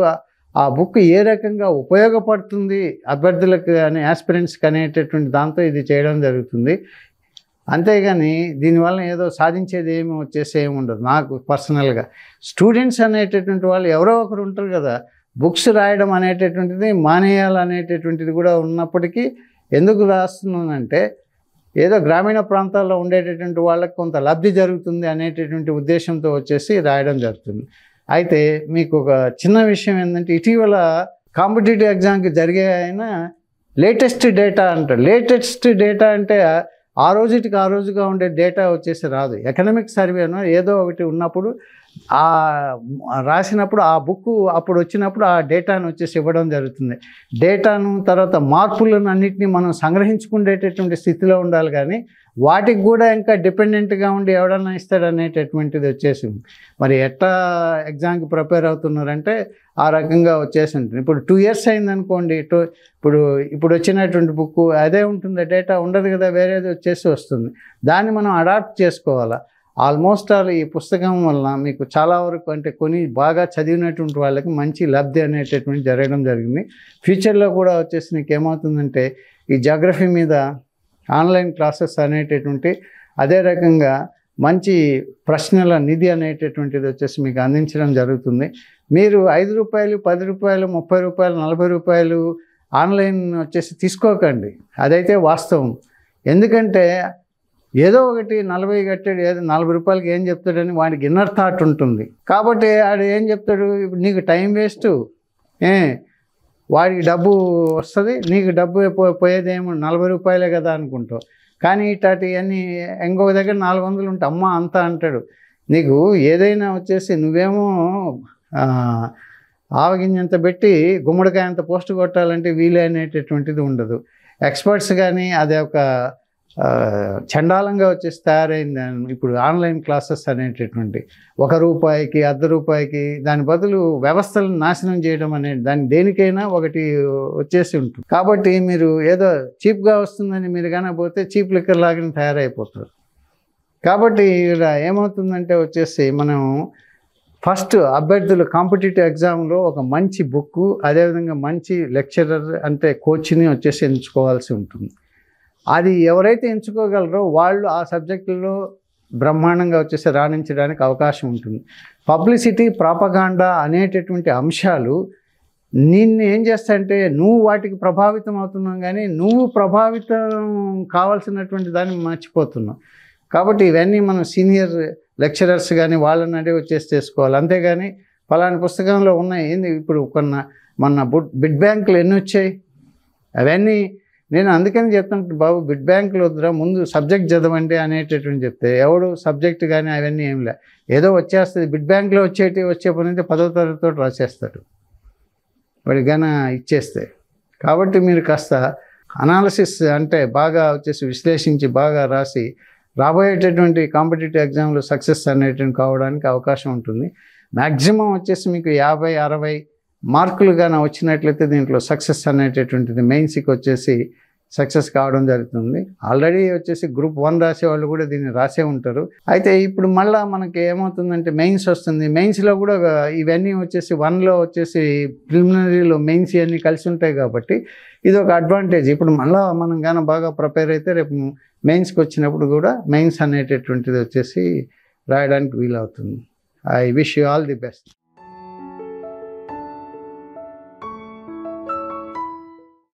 ఆ బుక్ ఏ రకంగా ఉపయోగపడుతుంది అభ్యర్థులకు కానీ యాస్పిరెంట్స్కి అనేటటువంటి దాంతో ఇది చేయడం జరుగుతుంది. అంతేగాని దీనివల్ల ఏదో సాధించేది ఏమి వచ్చేసి ఏమి ఉండదు. నాకు పర్సనల్గా స్టూడెంట్స్ అనేటటువంటి వాళ్ళు ఎవరో ఒకరు ఉంటారు కదా, బుక్స్ రాయడం అనేటటువంటిది మానేయాలనేటటువంటిది కూడా ఉన్నప్పటికీ ఎందుకు రాస్తున్నానంటే ఏదో గ్రామీణ ప్రాంతాల్లో ఉండేటటువంటి వాళ్ళకి కొంత లబ్ధి జరుగుతుంది అనేటటువంటి ఉద్దేశంతో వచ్చేసి రాయడం జరుగుతుంది. అయితే మీకు ఒక చిన్న విషయం ఏంటంటే ఇటీవల కాంపిటేటివ్ ఎగ్జామ్కి జరిగే అయినా లేటెస్ట్ డేటా అంటారు. లేటెస్ట్ డేటా అంటే ఆ రోజుగా ఉండే డేటా వచ్చేసి రాదు. ఎకనామిక్ సర్వేనో ఏదో ఒకటి ఉన్నప్పుడు ఆ రాసినప్పుడు ఆ బుక్ అప్పుడు వచ్చినప్పుడు ఆ డేటాను వచ్చేసి ఇవ్వడం జరుగుతుంది. డేటాను తర్వాత మార్పులను అన్నింటినీ మనం సంగ్రహించుకునేటటువంటి స్థితిలో ఉండాలి, కానీ వాటికి కూడా ఇంకా డిపెండెంట్గా ఉండి ఎవడన్నా ఇస్తాడనేటటువంటిది వచ్చేసింది. మరి ఎట్లా ఎగ్జామ్కి ప్రిపేర్ అవుతున్నారంటే ఆ రకంగా వచ్చేసి ఉంటుంది. ఇప్పుడు 2 years అయిందనుకోండి, ఇప్పుడు వచ్చినటువంటి బుక్ అదే ఉంటుంది, డేటా ఉండదు కదా, వేరేది వచ్చేసి వస్తుంది. దాన్ని మనం అడాప్ట్ చేసుకోవాలా. ఆల్మోస్ట్ ఆల్ ఈ పుస్తకం వలన మీకు చాలా వరకు అంటే కొన్ని బాగా చదివినటువంటి వాళ్ళకి మంచి లబ్ధి అనేటటువంటి జరగడం జరిగింది. ఫ్యూచర్లో కూడా వచ్చేసి నీకు ఏమవుతుందంటే ఈ జాగ్రఫీ మీద ఆన్లైన్ క్లాసెస్ అనేటటువంటి, అదే రకంగా మంచి ప్రశ్నల నిధి అనేటటువంటిది వచ్చేసి మీకు అందించడం జరుగుతుంది. మీరు ₹5, ₹10, ₹30, ₹30, ₹40 ఆన్లైన్ వచ్చేసి తీసుకోకండి, అదైతే వాస్తవం. ఎందుకంటే ఏదో ఒకటి 40 కట్టాడు, ఏదో ₹40 ఏం చెప్తాడని వాడికి ఇన్నర్ థాట్ ఉంటుంది. కాబట్టి వాడు ఏం చెప్తాడు, ఇప్పుడు నీకు టైం వేస్టు, వాడికి డబ్బు వస్తుంది, నీకు డబ్బు పోయేదేమో ₹40 కదా అనుకుంటావు. కానీ ఇట్లాంటివన్నీ ఇంకొక దగ్గర 400 ఉంటాయి, అమ్మ అంతా అంటాడు. నీకు ఏదైనా వచ్చేసి నువ్వేమో ఆవగింజంత పెట్టి గుమ్మడికాయ అంత పోస్ట్ కొట్టాలంటే వీలు అనేటటువంటిది ఉండదు. ఎక్స్పర్ట్స్ కానీ అదే ఒక చండాలంగా వచ్చేసి తయారైంది ఇప్పుడు ఆన్లైన్ క్లాసెస్ అనేటటువంటి. ₹1, ₹1.5 దాని బదులు వ్యవస్థలను నాశనం చేయడం అనేది, దాని దేనికైనా ఒకటి వచ్చేసి ఉంటుంది. కాబట్టి మీరు ఏదో చీప్గా వస్తుందని మీరు కానీ పోతే చీప్ లిక్కర్ లాగానే తయారైపోతారు. కాబట్టి ఇక్కడ ఏమవుతుందంటే వచ్చేసి మనం ఫస్ట్ అభ్యర్థులు కాంపిటేటివ్ ఎగ్జామ్లో ఒక మంచి బుక్, అదేవిధంగా మంచి లెక్చరర్ అంటే కోచ్ని వచ్చేసి ఎంచుకోవాల్సి ఉంటుంది. అది ఎవరైతే ఎంచుకోగలరో వాళ్ళు ఆ సబ్జెక్టులో బ్రహ్మాండంగా వచ్చేసి రాణించడానికి అవకాశం ఉంటుంది. పబ్లిసిటీ, ప్రాపగాండా అనేటటువంటి అంశాలు నిన్ను ఏం చేస్తాయంటే నువ్వు వాటికి ప్రభావితం అవుతున్నావు, కానీ నువ్వు ప్రభావితం కావాల్సినటువంటి దాన్ని మర్చిపోతున్నావు. కాబట్టి ఇవన్నీ మనం సీనియర్ లెక్చరర్స్ కానీ వాళ్ళని అడిగి వచ్చేసి చేసుకోవాలి. అంతేగాని ఫలాని పుస్తకంలో ఉన్నాయి ఏంది, ఇప్పుడు మొన్న బిడ్ బ్యాంకులు ఎన్ని వచ్చాయి అవన్నీ. నేను అందుకని చెప్తాను, బాబు బిడ్ బ్యాంకులు వద్దురా, ముందు సబ్జెక్ట్ చదవండి అనేటటువంటి చెప్తే ఎవడు సబ్జెక్ట్ కానీ అవన్నీ ఏం లే, ఏదో వచ్చేస్తుంది. బిడ్ బ్యాంకులో వచ్చే పని అయితే 10వ తరగతితో రాసేస్తాడు వాడి గన ఇచ్చేస్తే. కాబట్టి మీరు కాస్త అనాలిసిస్ అంటే బాగా వచ్చేసి విశ్లేషించి బాగా రాసి రాబోయేటటువంటి కాంపిటేటివ్ ఎగ్జామ్లో సక్సెస్ అనేటువంటి కావడానికి అవకాశం ఉంటుంది. మ్యాక్సిమం వచ్చేసి మీకు 50-60 మార్కులు కానీ వచ్చినట్లయితే దీంట్లో సక్సెస్ అనేటటువంటిది మెయిన్స్కి వచ్చేసి సక్సెస్ కావడం జరుగుతుంది. ఆల్రెడీ వచ్చేసి Group 1 రాసేవాళ్ళు కూడా దీన్ని రాసే ఉంటారు. అయితే ఇప్పుడు మళ్ళీ మనకి ఏమవుతుందంటే మెయిన్స్ వస్తుంది. మెయిన్స్లో కూడా ఇవన్నీ వచ్చేసి 1లో వచ్చేసి ప్రిలిమినరీలో మెయిన్స్ ఇవన్నీ కలిసి ఉంటాయి కాబట్టి ఇది ఒక అడ్వాంటేజ్. ఇప్పుడు మళ్ళీ మనం కానీ బాగా ప్రిపేర్ అయితే రేపు మెయిన్స్కి వచ్చినప్పుడు కూడా మెయిన్స్ అనేటటువంటిది వచ్చేసి రాయడానికి వీలవుతుంది. I wish you all the best.